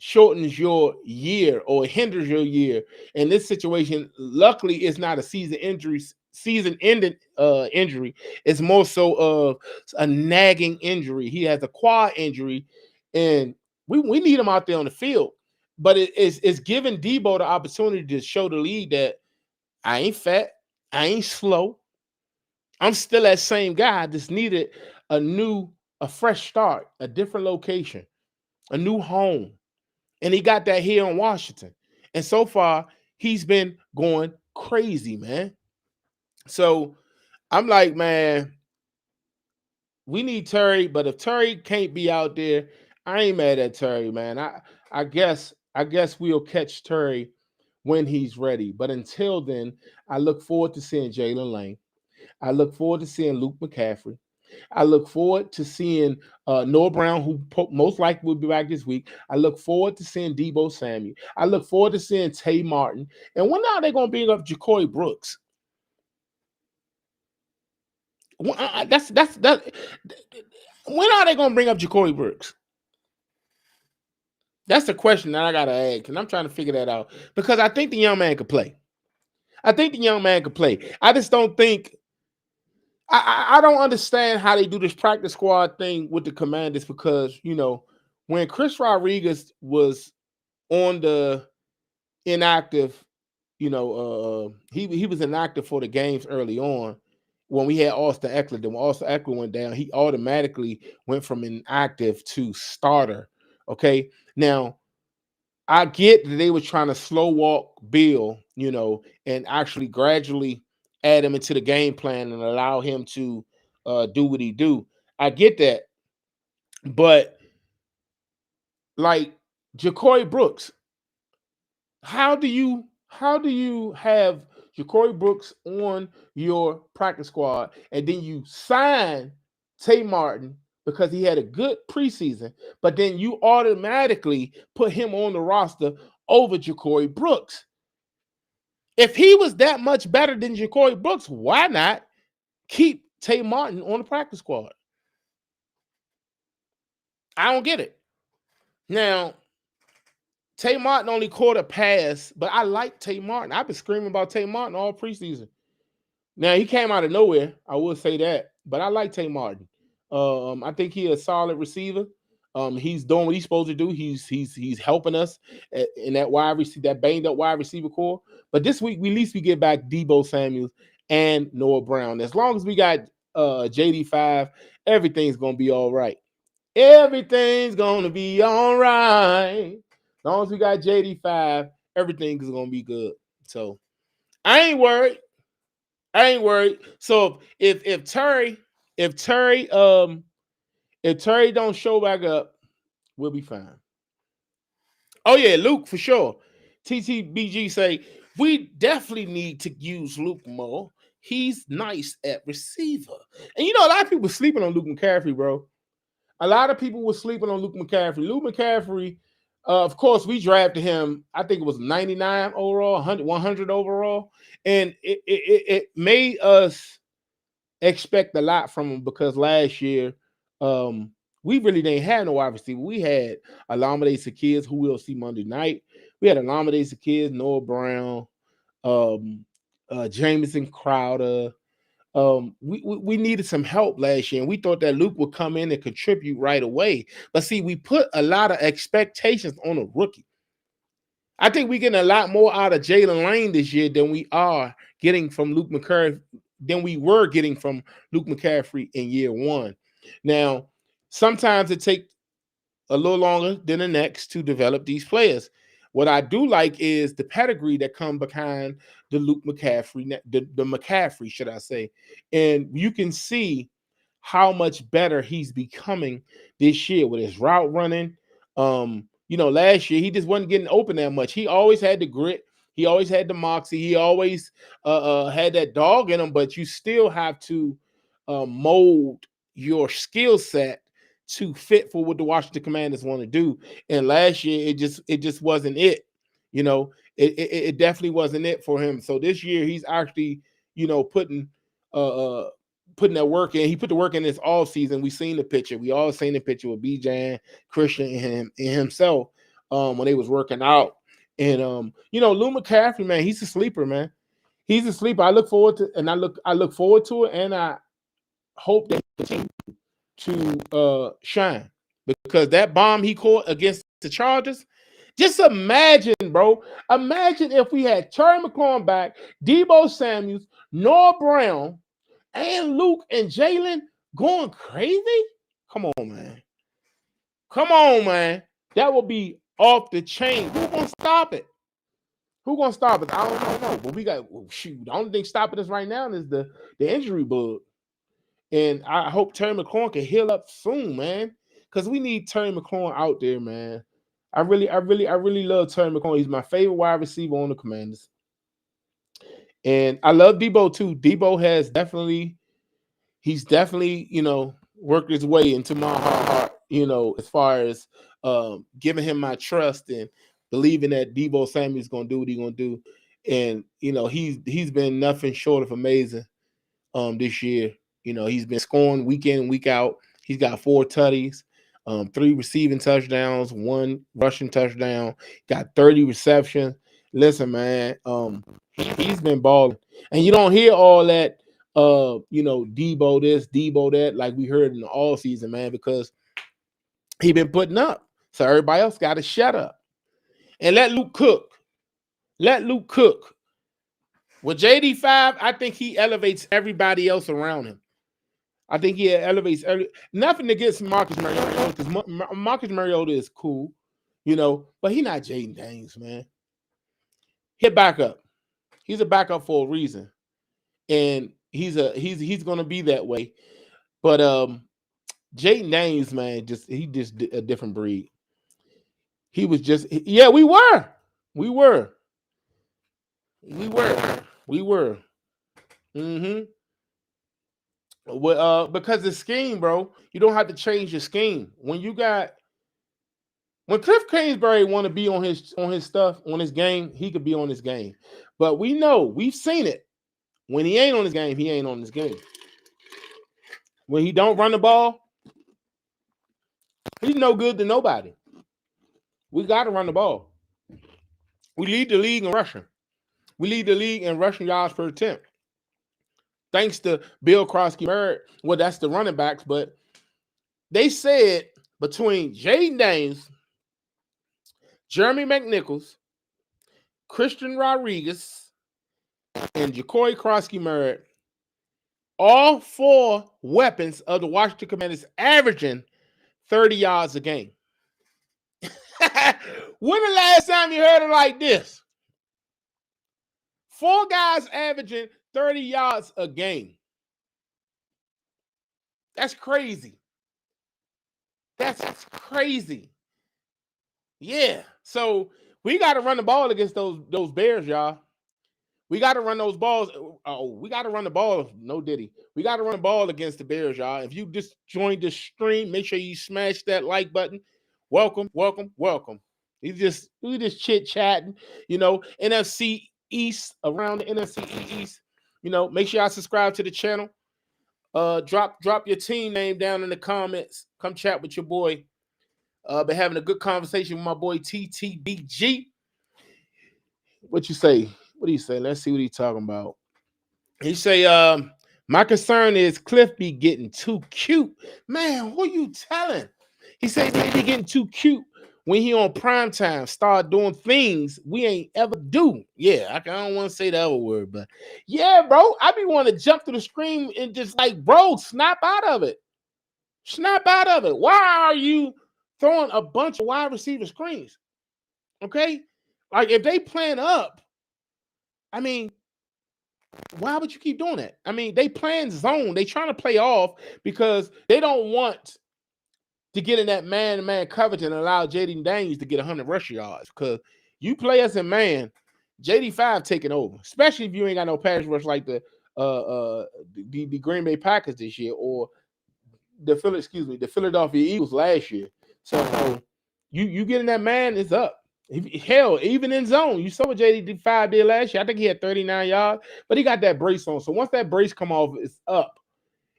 Speaker 1: shortens your year or hinders your year. In this situation, luckily, it's not a season-ending injury. It's more so of a nagging injury. He has a quad injury, and we need him out there on the field. But it's giving Debo the opportunity to show the league that I ain't fat, I ain't slow. I'm still that same guy. I just needed a fresh start, a different location. a new home. And he got that here in Washington. And so far, he's been going crazy, man. So I'm like, man, we need Terry, but if Terry can't be out there, I ain't mad at Terry, man. I guess we'll catch Terry when he's ready. But until then, I look forward to seeing Jalen Lane. I look forward to seeing Luke McCaffrey. I look forward to seeing Noah Brown, who most likely will be back this week. I look forward to seeing Deebo Samuel. I look forward to seeing Tay Martin. And when are they going to bring up Ja'Cory Brooks? That. When are they going to bring up Ja'Cory Brooks? That's the question that I got to ask, and I'm trying to figure that out because I think the young man could play. I just don't think I don't understand how they do this practice squad thing with the Commanders because, when Chris Rodriguez was on the inactive, he was inactive for the games early on when we had Austin Eckler. Then when Austin Eckler went down, he automatically went from inactive to starter. Okay. Now, I get that they were trying to slow walk Bill, and actually gradually add him into the game plan and allow him to do what he do. I get that, but like Ja'Cory Brooks, how do you have Ja'Cory Brooks on your practice squad and then you sign Tay Martin because he had a good preseason, but then you automatically put him on the roster over Ja'Cory Brooks? If he was that much better than Ja'Cory Brooks, why not keep Tay Martin on the practice squad? I don't get it. Now, Tay Martin only caught a pass, but I like Tay Martin. I've been screaming about Tay Martin all preseason. Now, he came out of nowhere, I will say that, but I like Tay Martin. I think he's a solid receiver. He's doing what he's supposed to do. He's helping us in that that banged up wide receiver core. But this week, at least we get back Deebo Samuels and Noah Brown. As long as we got JD5, everything's gonna be all right. Everything's gonna be all right. As long as we got JD5, everything is gonna be good. So I ain't worried. So if Terry don't show back up, we'll be fine. Oh yeah, Luke for sure. TTBG say we definitely need to use Luke more. He's nice at receiver. And a lot of people sleeping on Luke McCaffrey, bro. A lot of people were sleeping on Luke McCaffrey. Luke McCaffrey, of course, we drafted him. I think it was 99 overall, 100 overall, and it made us expect a lot from him because last year, we really didn't have no wide receiver. We had Olamide Zaccheaus, who we'll see Monday night. We had Olamide Zaccheaus, Noah Brown, Jamison Crowder. We needed some help last year, and we thought that Luke would come in and contribute right away. But see, we put a lot of expectations on a rookie. I think we're getting a lot more out of Jalen Lane this year than we are getting from Luke McCaffrey, than we were getting from Luke McCaffrey in year one. Now, sometimes it takes a little longer than the next to develop these players. What I do like is the pedigree that come behind the Luke McCaffrey, the McCaffrey, should I say. And you can see how much better he's becoming this year with his route running. Last year he just wasn't getting open that much. He always had the grit. He always had the moxie. He always had that dog in him, but you still have to mold your skill set to fit for what the Washington Commanders want to do. And last year, it just wasn't it. It definitely wasn't it for him. So this year, he's actually, putting that work in. He put the work in this all season. We seen the picture. We all seen the picture with Bijan, Christian, and himself when they was working out. And Lou McCaffrey, man, he's a sleeper, man. He's a sleeper. I look forward to it, and I hope that he continue to shine, because that bomb he caught against the Chargers. Just imagine, bro. Imagine if we had Terry McLaurin back, Deebo Samuels, Noah Brown, and Luke and Jalen going crazy. Come on, man. That will be off the chain. Who gonna stop it? Who gonna stop it? I don't know. But we got shoot. The only thing stopping us right now is the injury bug. And I hope Terry McLaurin can heal up soon, man. Because we need Terry McLaurin out there, man. I really love Terry McLaurin. He's my favorite wide receiver on the Commanders. And I love Debo too. Debo has definitely worked his way into my heart, as far as giving him my trust and believing that Debo Samuel's gonna do what he's gonna do. And he's been nothing short of amazing this year. He's been scoring week in and week out. He's got 4 tutties, 3 receiving touchdowns, 1 rushing touchdown, got 30 receptions. Listen, man, he's been balling. And you don't hear all that Debo this, Debo that, like we heard in the all season, man, because he been putting up. So everybody else got to shut up and let Luke cook. Let Luke cook. With JD5, I think he elevates everybody else around him. I think he elevates nothing against Marcus Mariota, because Marcus Mariota is cool, but he's not Jaden Daniels, man. Hit backup. He's a backup for a reason. And he's gonna be that way. But Jaden Daniels, man, he just a different breed. He was just we were. Mm-hmm. Well, because the scheme, bro, you don't have to change your scheme. When Cliff Kingsbury want to be on his stuff, on his game, he could be on his game. But we've seen it. When he ain't on his game, he ain't on his game. When he don't run the ball, he's no good to nobody. We got to run the ball. We lead the league in rushing. We lead the league in rushing yards per attempt. Thanks to Bill Krosky-Merritt. Well, that's the running backs, but they said between Jaden Daniels, Jeremy McNichols, Christian Rodriguez, and Jacory Krosky-Merritt, all 4 weapons of the Washington Commanders averaging 30 yards a game. When the last time you heard it like this? 4 guys averaging 30 yards a game. That's crazy. That's crazy. Yeah. So we got to run the ball against those Bears, y'all. We got to run those balls. Oh, we got to run the ball. No Diddy. We got to run the ball against the Bears, y'all. If you just joined the stream, make sure you smash that like button. Welcome. We just chit-chatting, NFC East, around the NFC East. Make sure y'all subscribe to the channel. Drop your team name down in the comments. Come chat with your boy. Been having a good conversation with my boy TTBG. What you say? What do you say? Let's see what he's talking about. He say, my concern is Cliff be getting too cute. Man, who you telling? He said he be getting too cute when he on prime time, start doing things we ain't ever do. Yeah, I don't want to say the other word, but yeah, bro, I be wanting to jump to the screen and just like, bro, snap out of it. Snap out of it. Why are you throwing a bunch of wide receiver screens? Okay? Like, if they plan up, I mean, why would you keep doing that? I mean, they playing zone. They trying to play off because they don't want to get in that man-to-man coverage and allow Jaden Daniels to get 100 rush yards. Because you play as a man, JD5 taking over, especially if you ain't got no pass rush like the Green Bay Packers this year or the Philadelphia Eagles last year. So you getting that man, it's up. Hell, even in zone, you saw what JD5 did last year. I think he had 39 yards, but he got that brace on. So once that brace come off, it's up.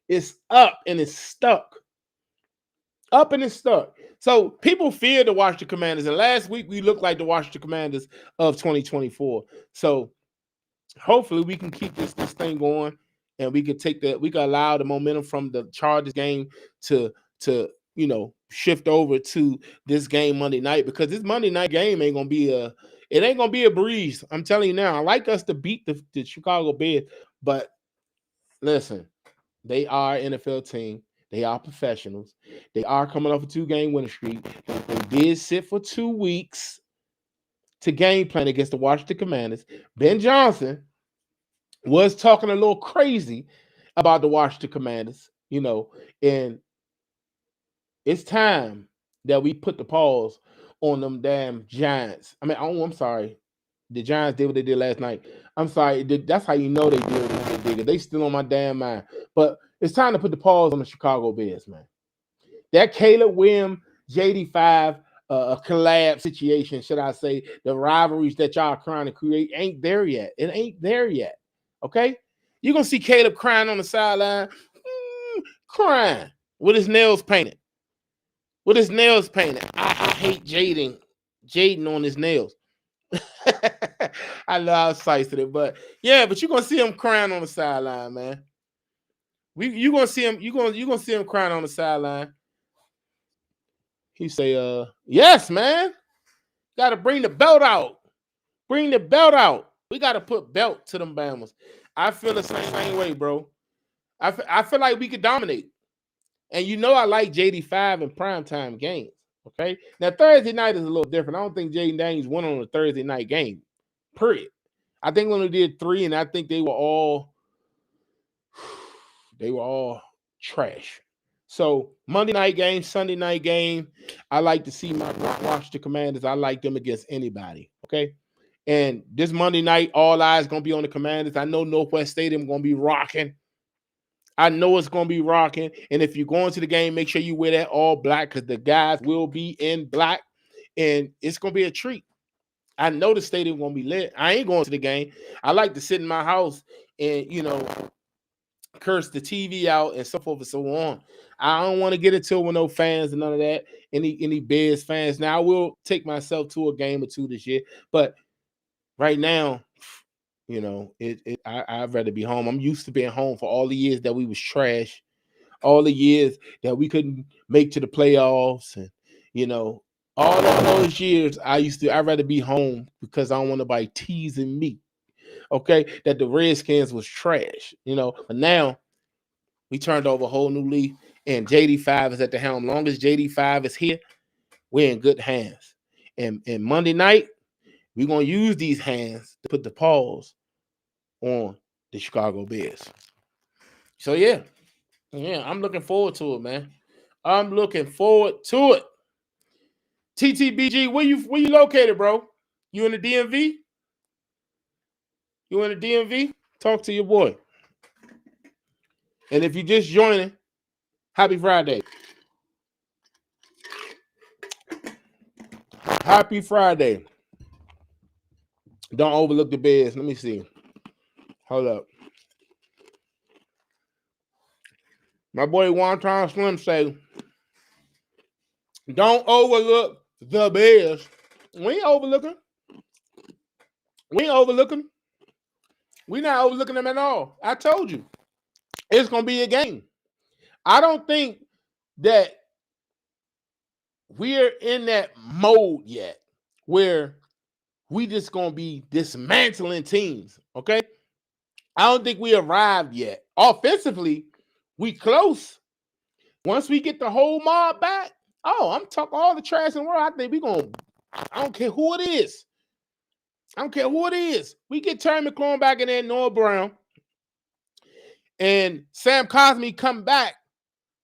Speaker 1: It's up and it's stuck. Up and it's stuck. So people fear the Washington Commanders. And last week we looked like the Washington Commanders of 2024. So hopefully we can keep this thing going, and we can allow the momentum from the Chargers game to shift over to this game Monday night, because this Monday night game ain't gonna be a breeze. I'm telling you now. I like us to beat the Chicago Bears, but listen, they are an NFL team. They are professionals. They are coming off a 2-game winning streak. They did sit for 2 weeks to game plan against the Washington Commanders. Ben Johnson was talking a little crazy about the Washington Commanders, and it's time that we put the pause on them damn Giants. I'm sorry. The Giants did what they did last night. I'm sorry. That's how you know they did what they did. They still on my damn mind. But it's time to put the pause on the Chicago Bears, man. That Caleb Williams, JD5 collab situation, should I say, the rivalries that y'all are trying to create ain't there yet. It ain't there yet. Okay? You're going to see Caleb crying on the sideline, crying with his nails painted. I hate Jaden on his nails. I know I was sensitive, but yeah, but you're gonna see him crying on the sideline, man. You're gonna see him crying on the sideline. He say, yes, man. Gotta bring the belt out. Bring the belt out. We gotta put belt to them Bama's. I feel the same way, bro. I feel like we could dominate. And I like JD5 in primetime games. Okay. Now Thursday night is a little different. I don't think Jaden Daniels won on a Thursday night game. Period. I think when we did 3, and I think they were all trash. So Monday night game, Sunday night game, I like to see my Washington Commanders. I like them against anybody. Okay. And this Monday night, all eyes gonna be on the Commanders. I know Northwest Stadium gonna be rocking. I know it's going to be rocking. And if you're going to the game, make sure you wear that all black because the guys will be in black. And it's going to be a treat. I know the stadium going to be lit. I ain't going to the game. I like to sit in my house and, curse the TV out and so forth and so on. I don't want to get into it with no fans and none of that. Any Bears fans. Now, I will take myself to a game or 2 this year. But right now, I'd rather be home. I'm used to being home for all the years that we was trash, all the years that we couldn't make to the playoffs, and all of those years I'd rather be home because I don't want nobody teasing me. Okay, that the Redskins was trash, But now we turned over a whole new leaf, and JD5 is at the helm. Long as JD5 is here, we're in good hands. And Monday night, we're gonna use these hands to put the pause on the Chicago Bears. So yeah, I'm looking forward to it, man. I'm looking forward to it. TTBG, where you located, bro? You in the DMV? You in the DMV? Talk to your boy. And if you just joining, happy Friday. Happy Friday. Don't overlook the Bears. Let me see. Hold up. My boy Wonton Slim say, don't overlook the Bears. We ain't overlooking. We're not overlooking them at all. I told you. It's going to be a game. I don't think that we're in that mode yet where we just going to be dismantling teams, okay? I don't think we arrived yet. Offensively, we close. Once we get the whole mob back, I'm talking all the trash in the world. I think we're going to, I don't care who it is. We get Terry McLaurin back in there, Noah Brown, and Sam Cosmi come back.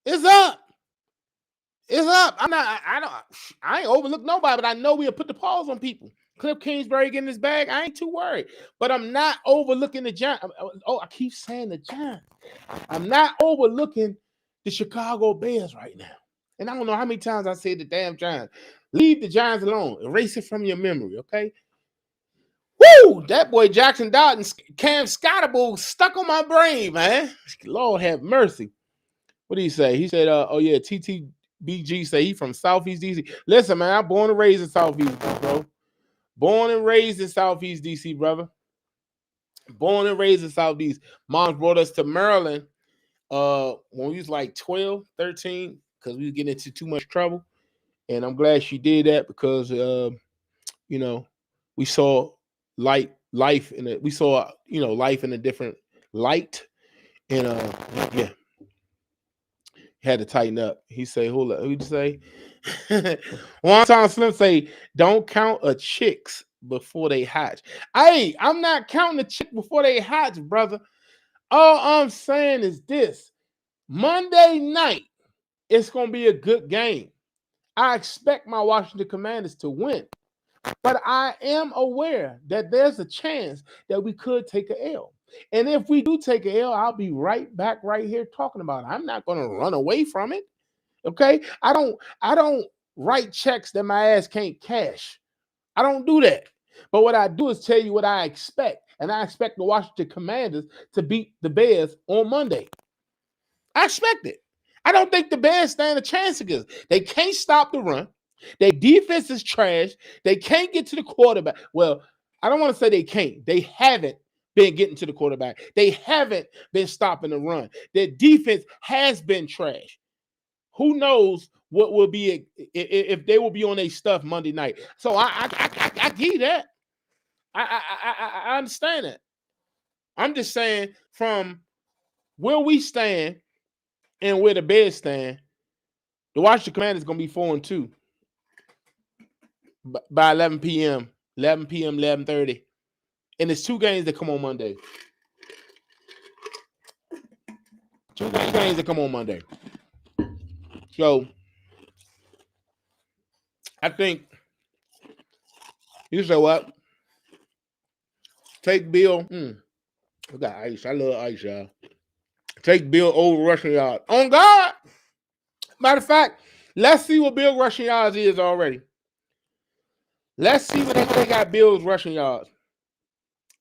Speaker 1: It's up. I ain't overlook nobody, but I know we'll put the pause on people. Cliff Kingsbury getting his bag. I ain't too worried. But I'm not overlooking the Giants. I keep saying the Giants. I'm not overlooking the Chicago Bears right now. And I don't know how many times I said the damn Giants. Leave the Giants alone. Erase it from your memory, okay? Woo! That boy Jackson Dotton, Cam Scottaboo stuck on my brain, man. Lord have mercy. What did he say? He said, TTBG say he from Southeast DC. Listen, man, I'm born and raised in Southeast, bro. Born and raised in Southeast DC, brother. Born and raised in Southeast. Mom brought us to Maryland when we was like 12, 13, because we was getting into too much trouble. And I'm glad she did that because, we saw life in it. We saw, life in a different light. And Had to tighten up. He say, hold up. Who'd you say? One time Slim say, don't count a chicks before they hatch. Hey, I'm not counting the chick before they hatch, brother. All I'm saying is this. Monday night, it's going to be a good game. I expect my Washington Commanders to win. But I am aware that there's a chance that we could take an L. And if we do take an L, I'll be right back right here talking about it. I'm not going to run away from it. Okay? I don't write checks that my ass can't cash. I don't do that. But what I do is tell you what I expect. And I expect the Washington Commanders to beat the Bears on Monday. I expect it. I don't think the Bears stand a chance against. They can't stop the run. Their defense is trash. They can't get to the quarterback. Well, I don't want to say they can't. They haven't been getting to the quarterback. They haven't been stopping the run. Their defense has been trash. Who knows what will be if they will be on their stuff Monday night? So I give you that. I understand that. I'm just saying from where we stand and where the Bears stand, the Washington Commanders is going to be 4-2 by 11 p.m., 11:30. And it's 2 games that come on Monday. 2 games that come on Monday. So, I think, you know what? Take Bill. I got ice. I love ice, y'all. Take Bill over rushing yards. On God. Matter of fact, let's see what Bill rushing yards is already. Let's see what they got Bill's rushing yards.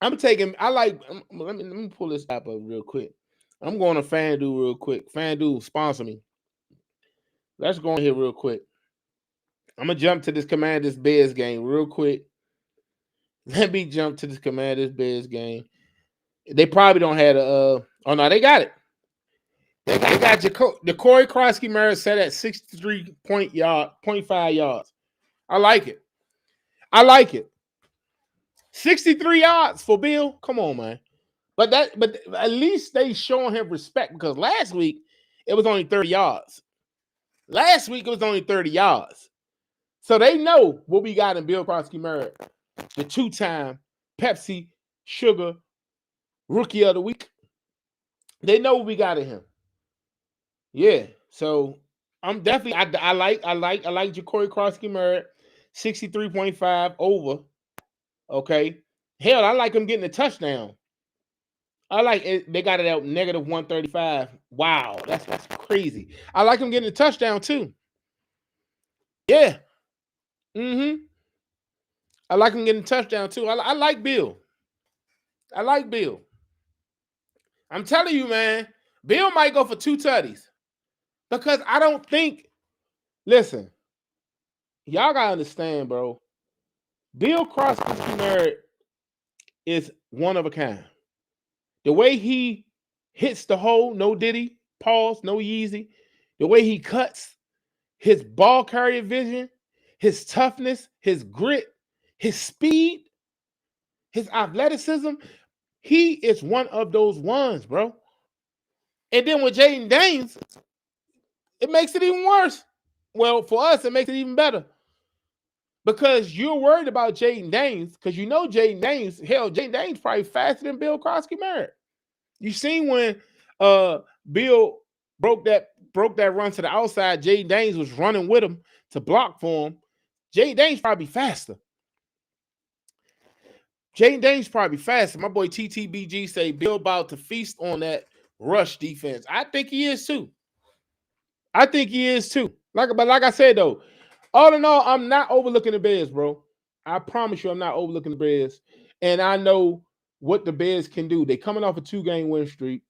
Speaker 1: I'm taking, let me pull this app up real quick. I'm going to FanDuel real quick. FanDuel, sponsor me. Let's go in here real quick. I'm going to jump to this Commanders Bears game real quick. Let me jump to this Commanders Bears game. They probably don't have oh no, they got it. They got Corey Krosky Merritt set at 63.5 yards. I like it. 63 yards for Bill. Come on, man. But at least they showing him respect because last week it was only 30 yards. Last week it was only 30 yards. So they know what we got in Bill Krosky Merritt, the 2-time Pepsi Sugar Rookie of the Week. They know what we got in him. Yeah. So I'm definitely I like Jacory Krosky Merritt, 63.5 over. Okay. Hell, I like him getting a touchdown. I like it. They got it at -135. Wow, that's crazy. I like him getting a touchdown too. Yeah. I like him getting a touchdown too. I like Bill. I like Bill. I'm telling you, man, Bill might go for 2 tutties. Because I don't think, listen, y'all gotta understand, bro. Bill Krosky Merritt is one of a kind. The way he hits the hole, no Diddy, pause, no Yeezy. The way he cuts, his ball carrier vision, his toughness, his grit, his speed, his athleticism. He is one of those ones, bro. And then with Jayden Daniels, it makes it even worse. Well, for us, it makes it even better. Because you're worried about Jayden Daniels, because you know Jayden Daniels, hell, Jayden Daniels probably faster than Bill Krosky Merritt. You seen when Bill broke that run to the outside, Jayden Daniels was running with him to block for him. Jayden Daniels probably faster. Jayden Daniels probably faster. My boy TTBG say Bill about to feast on that rush defense. I think he is too. Like I said though, all in all, I'm not overlooking the Bears, bro. I promise you, I'm not overlooking the Bears, and I know what the Bears can do. They coming off a 2-game win streak.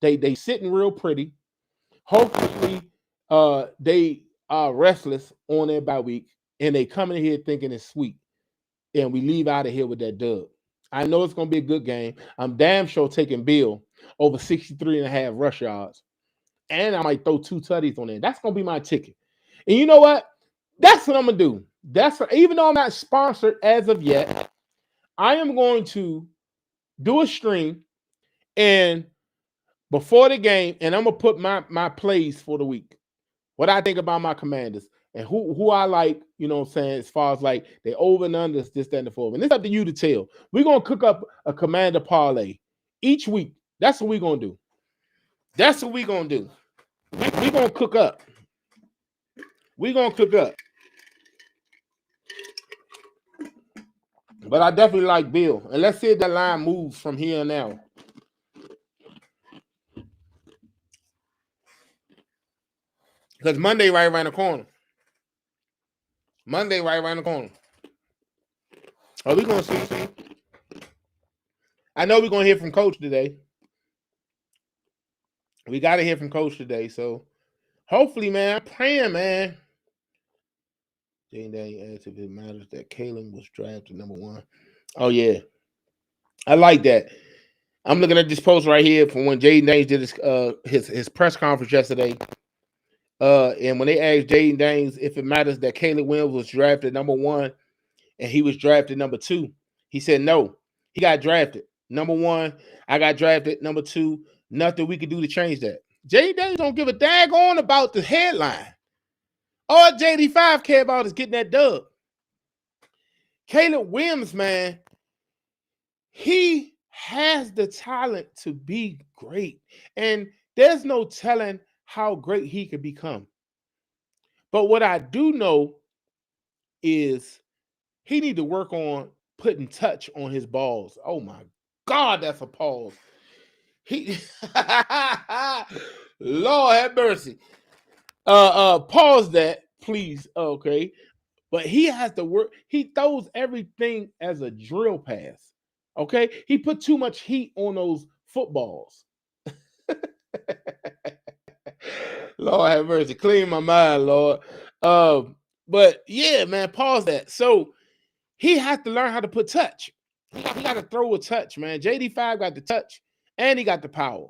Speaker 1: They sitting real pretty. Hopefully, they are restless on their bye week, and they come in here thinking it's sweet, and we leave out of here with that dub. I know it's gonna be a good game. I'm damn sure taking Bill over 63.5 rush yards. And I might throw 2 tutties on there. That's going to be my ticket. And you know what? That's what I'm going to do. Even though I'm not sponsored as of yet, I am going to do a stream. And before the game, and I'm gonna put my plays for the week. What I think about my Commanders and who I like, you know what I'm saying, as far as like they over and under this, that, and the fourth. And it's up to you to tell. We're gonna cook up a Commander parlay each week. That's what we're gonna do. That's what we're gonna do. We're gonna cook up. We're gonna cook up. But I definitely like Bill. And let's see if that line moves from here and now. Because Monday right around the corner. Monday right around the corner. Are we gonna see? I know we're gonna hear from Coach today. We gotta hear from Coach today. So hopefully, man, I'm praying, man. Jaden Daniels asked if it matters that Kalen was drafted number 1. Oh yeah, I like that. I'm looking at this post right here from when Jaden Daniels did his press conference yesterday. And when they asked Jaden Daniels if it matters that Caleb Williams was drafted number 1 and he was drafted number 2, he said no. He got drafted number 1. I got drafted number 2. Nothing we could do to change that. Jaden Daniels don't give a daggone about the headline. All JD5 care about is getting that dub. Caleb Williams, man, he has the talent to be great. And there's no telling how great he could become. But what I do know is he need to work on putting touch on his balls. Oh my God, that's a pause. He Lord have mercy. Pause that, please. Okay. But he has to work. He throws everything as a drill pass. Okay. He put too much heat on those footballs. Lord have mercy. Clean my mind, Lord. But yeah, man, pause that. So he has to learn how to put touch. He got to throw a touch, man. JD5 got the touch and he got the power.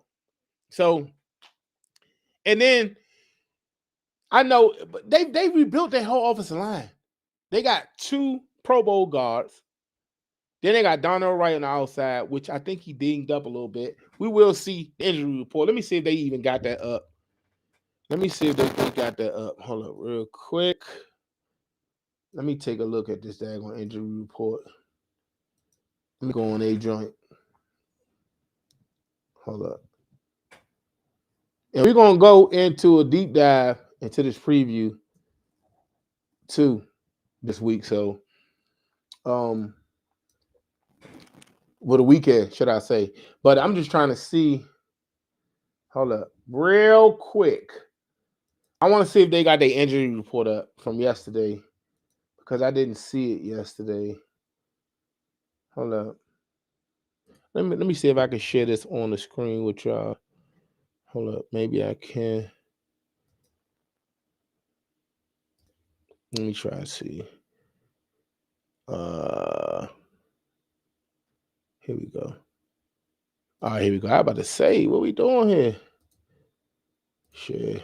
Speaker 1: So, and then I know they rebuilt their whole offensive line. They got 2 Pro Bowl guards. Then they got Darnell Wright on the outside, which I think he dinged up a little bit. We will see the injury report. Let me see if they even got that up. Let me see if they got that up. Hold up real quick. Let me take a look at this daggone injury report. Let me go on a joint. Hold up. And we're going to go into a deep dive into this preview too this week. So, with a weekend, should I say. But I'm just trying to see. Hold up. Real quick. I want to see if they got their injury report up from yesterday because I didn't see it yesterday. Hold up. Let me see if I can share this on the screen with y'all. Hold up. Maybe I can. Let me try to see. Here we go. All right, here we go. I was about to say, what we doing here? Share.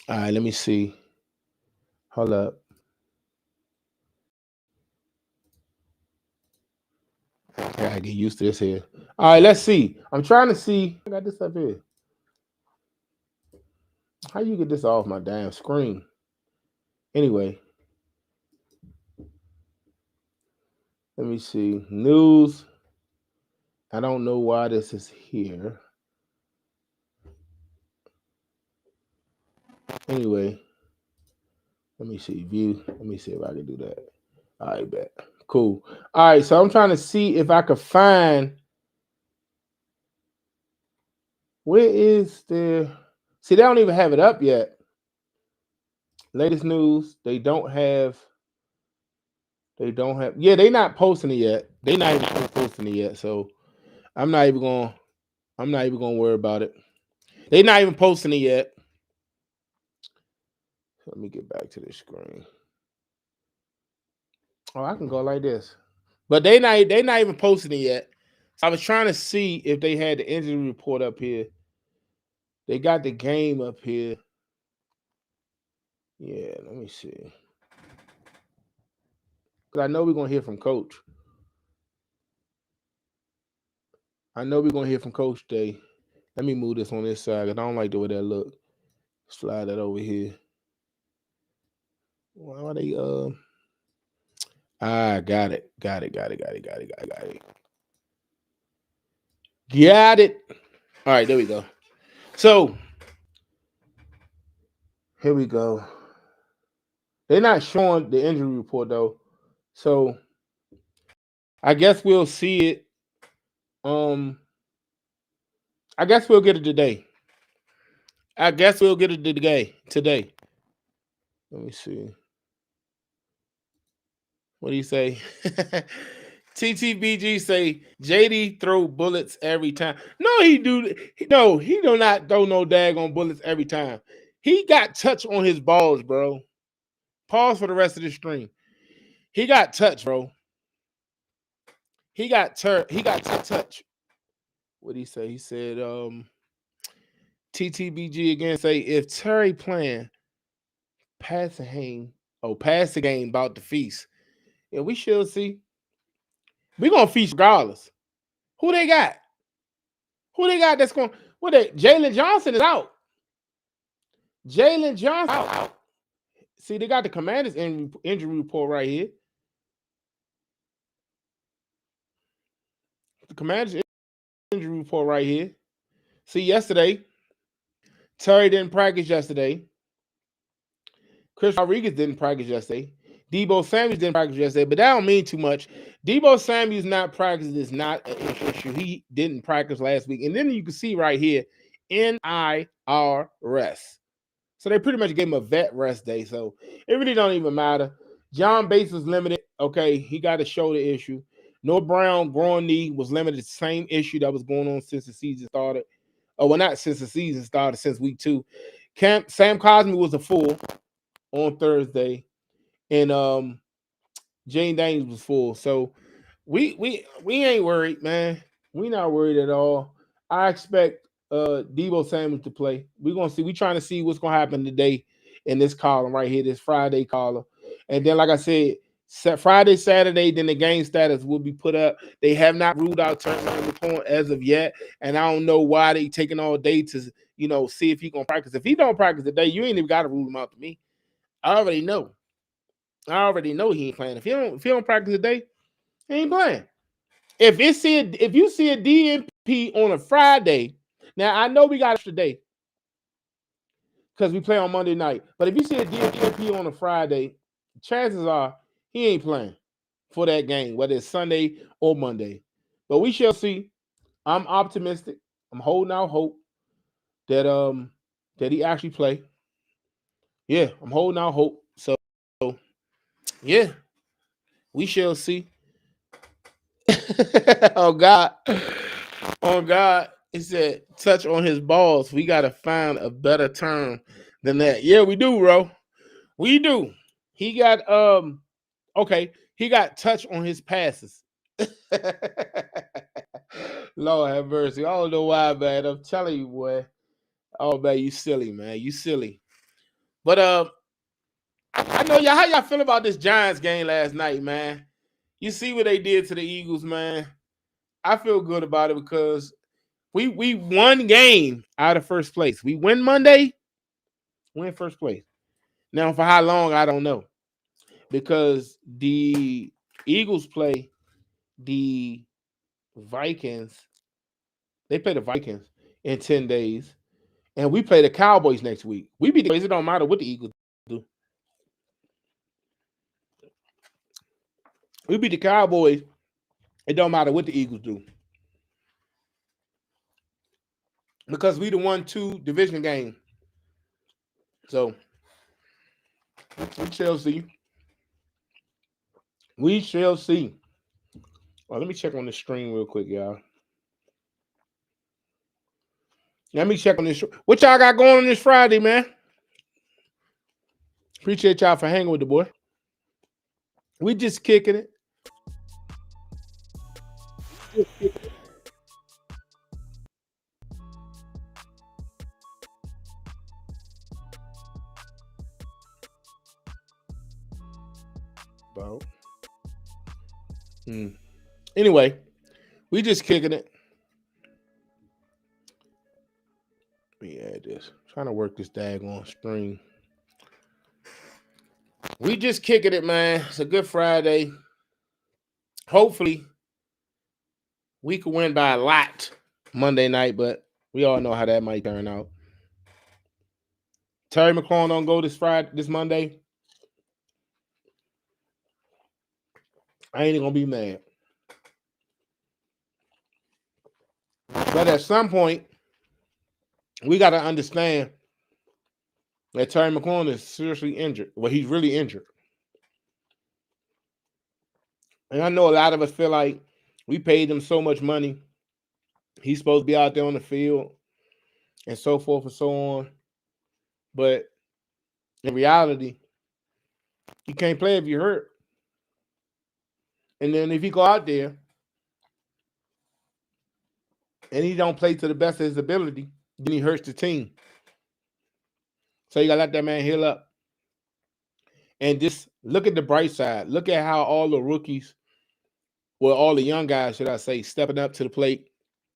Speaker 1: All right, let me see. Hold up. I gotta get used to this here. All right, let's see. I'm trying to see. I got this up here. How you get this off my damn screen? Anyway, let me see. News. I don't know why this is here. Anyway, let me see. View. Let me see if I can do that. All right, bet. Cool. All right, so I'm trying to see if I could find where is the. See, they don't even have it up yet. Latest news. They don't have. Yeah, they not posting it yet. They not even posting it yet. So I'm not even gonna worry about it. They not even posting it yet. Let me get back to the screen. Oh, I can go like this. But they not even posting it yet. I was trying to see if they had the injury report up here. They got the game up here. Yeah, let me see. Because I know we're going to hear from Coach. I know we're going to hear from Coach today. Let me move this on this side. 'Cause I don't like the way that look. Slide that over here. Why are they? Got it. Got it. Got it. Got it. Got it. Got it. Got it. Got it. All right, there we go. So here we go. They're not showing the injury report though, so I guess we'll see it. I guess we'll get it today. I guess we'll get it today. Today. Let me see. What do you say? TTBG say JD throw bullets every time. No, he do. No, he do not throw no daggone bullets every time. He got touch on his balls, bro. Pause for the rest of the stream. He got touch, bro. He got touch. What did he say? He said, TTBG again say if Terry playing pass the game about the feast. Yeah, we shall see. We're gonna feast regardless. Who they got? Who they got that's going? What they? Jalen Johnson is out. Jalen Johnson out. See, they got the Commanders injury report right here. The Commanders injury report right here. See, yesterday, Terry didn't practice yesterday. Chris Rodriguez didn't practice yesterday. Deebo Samuels didn't practice yesterday, but that don't mean too much. Deebo Samuels not practicing is not an issue. He didn't practice last week. And then you can see right here, NIR rest. So they pretty much gave him a vet rest day. So it really don't even matter. John Bates was limited. Okay, he got a shoulder issue. Noah Brown, groin knee, was limited. Same issue that was going on since the season started. Oh, well, not since the season started, since week 2. Sam Cosmi was a full on Thursday. And Jane Daniels was full. So we ain't worried, man. We not worried at all. I expect Deebo Samuel to play. We're gonna see. We're trying to see what's gonna happen today in this column right here, this Friday column. And then, like I said, Friday, Saturday, then the game status will be put up. They have not ruled out Terry McLaurin as of yet, and I don't know why they taking all day to see if he gonna practice. If he don't practice today, you ain't even got to rule him out to me. I already know he ain't playing. If he don't practice today, he ain't playing. If you see a DNP on a Friday, now I know we got extra day because we play on Monday night. But if you see a DNP on a Friday, chances are he ain't playing for that game, whether it's Sunday or Monday. But we shall see. I'm optimistic. I'm holding out hope that he actually play. Yeah, I'm holding out hope. So yeah, we shall see. Oh God. He said touch on his balls. We gotta find a better term than that. Yeah, we do, bro. We do. He got he got touch on his passes. Lord have mercy. I don't know why, man. I'm telling you, boy. Oh man, you silly, man. You silly. But I know y'all. How y'all feel about this Giants game last night, man? You see what they did to the Eagles, man. I feel good about it because we won game out of first place. We win Monday, win first place. Now for how long, I don't know. Because the Eagles play the Vikings. They play the Vikings in 10 days. And we play the Cowboys next week. We beat the Cowboys. It don't matter what the Eagles do. We beat the Cowboys. It don't matter what the Eagles do. Because we the 1-2 division game. So we shall see. We shall see. Well, let me check on the stream real quick, y'all. Let me check on this. What y'all got going on this Friday, man? Appreciate y'all for hanging with the boy. We just kicking it. Bro. Anyway, we just kicking it. Let me add this. I'm trying to work this daggone stream. We just kicking it, man. It's a good Friday. Hopefully, we could win by a lot Monday night, but we all know how that might turn out. Terry McLaurin don't go this Monday. I ain't gonna be mad. But at some point, we got to understand that Terry McLaurin is seriously injured. Well, he's really injured. And I know a lot of us feel like we paid him so much money. He's supposed to be out there on the field and so forth and so on. But in reality, you can't play if you're hurt. And then if you go out there and he don't play to the best of his ability, then he hurts the team. So you got to let that man heal up. And just look at the bright side. Look at how all the rookies, well, all the young guys, should I say, stepping up to the plate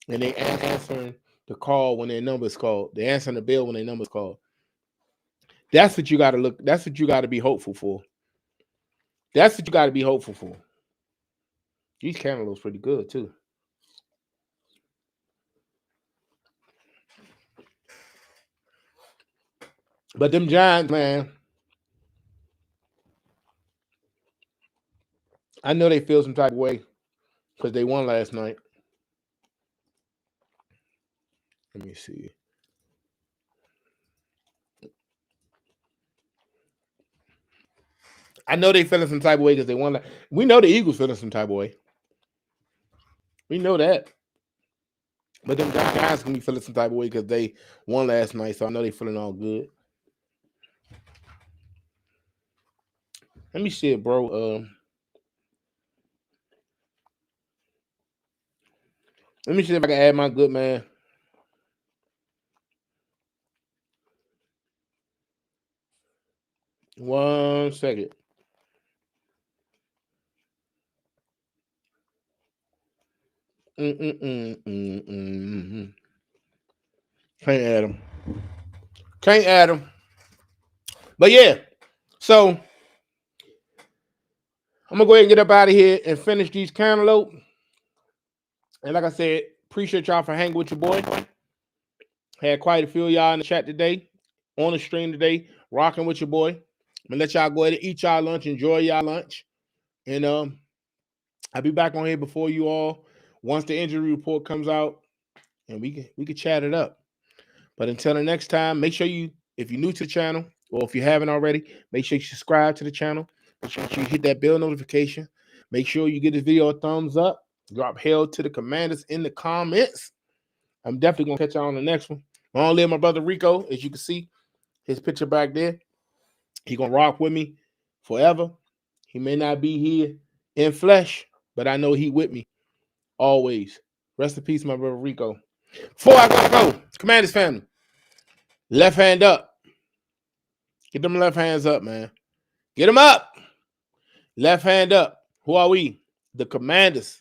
Speaker 1: and they answering the call when their number's called. They answering the bell when their number's called. That's what you got to look. That's what you got to be hopeful for. That's what you got to be hopeful for. These cantaloupes pretty good too. But them Giants, man, I know they feel some type of way because they won last night. Let me see. I know they feeling some type of way because they won. We know the Eagles feeling some type of way. We know that. But them guys can be feeling some type of way because they won last night, so I know they feeling all good. Let me see it, bro. Let me see if I can add my good man. One second. Can't add him. Can't add him. But yeah, so I'm gonna go ahead and get up out of here and finish these cantaloupe. And like I said, appreciate y'all for hanging with your boy. Had quite a few of y'all in the chat today, on the stream today, rocking with your boy. I'm gonna let y'all go ahead and eat y'all lunch, enjoy y'all lunch, and I'll be back on here before you all once the injury report comes out, and we can chat it up. But until the next time, make sure you, if you're new to the channel, or if you haven't already, make sure you subscribe to the channel. Make sure you hit that bell notification. Make sure you give this video a thumbs up. Drop hell to the Commanders in the comments. I'm definitely going to catch y'all on the next one. Long live my brother Rico. As you can see, his picture back there. He going to rock with me forever. He may not be here in flesh, but I know he with me always. Rest in peace, my brother Rico. Before I gotta go, Commanders family, left hand up. Get them left hands up, man. Get them up. Left hand up. Who are we? The Commanders.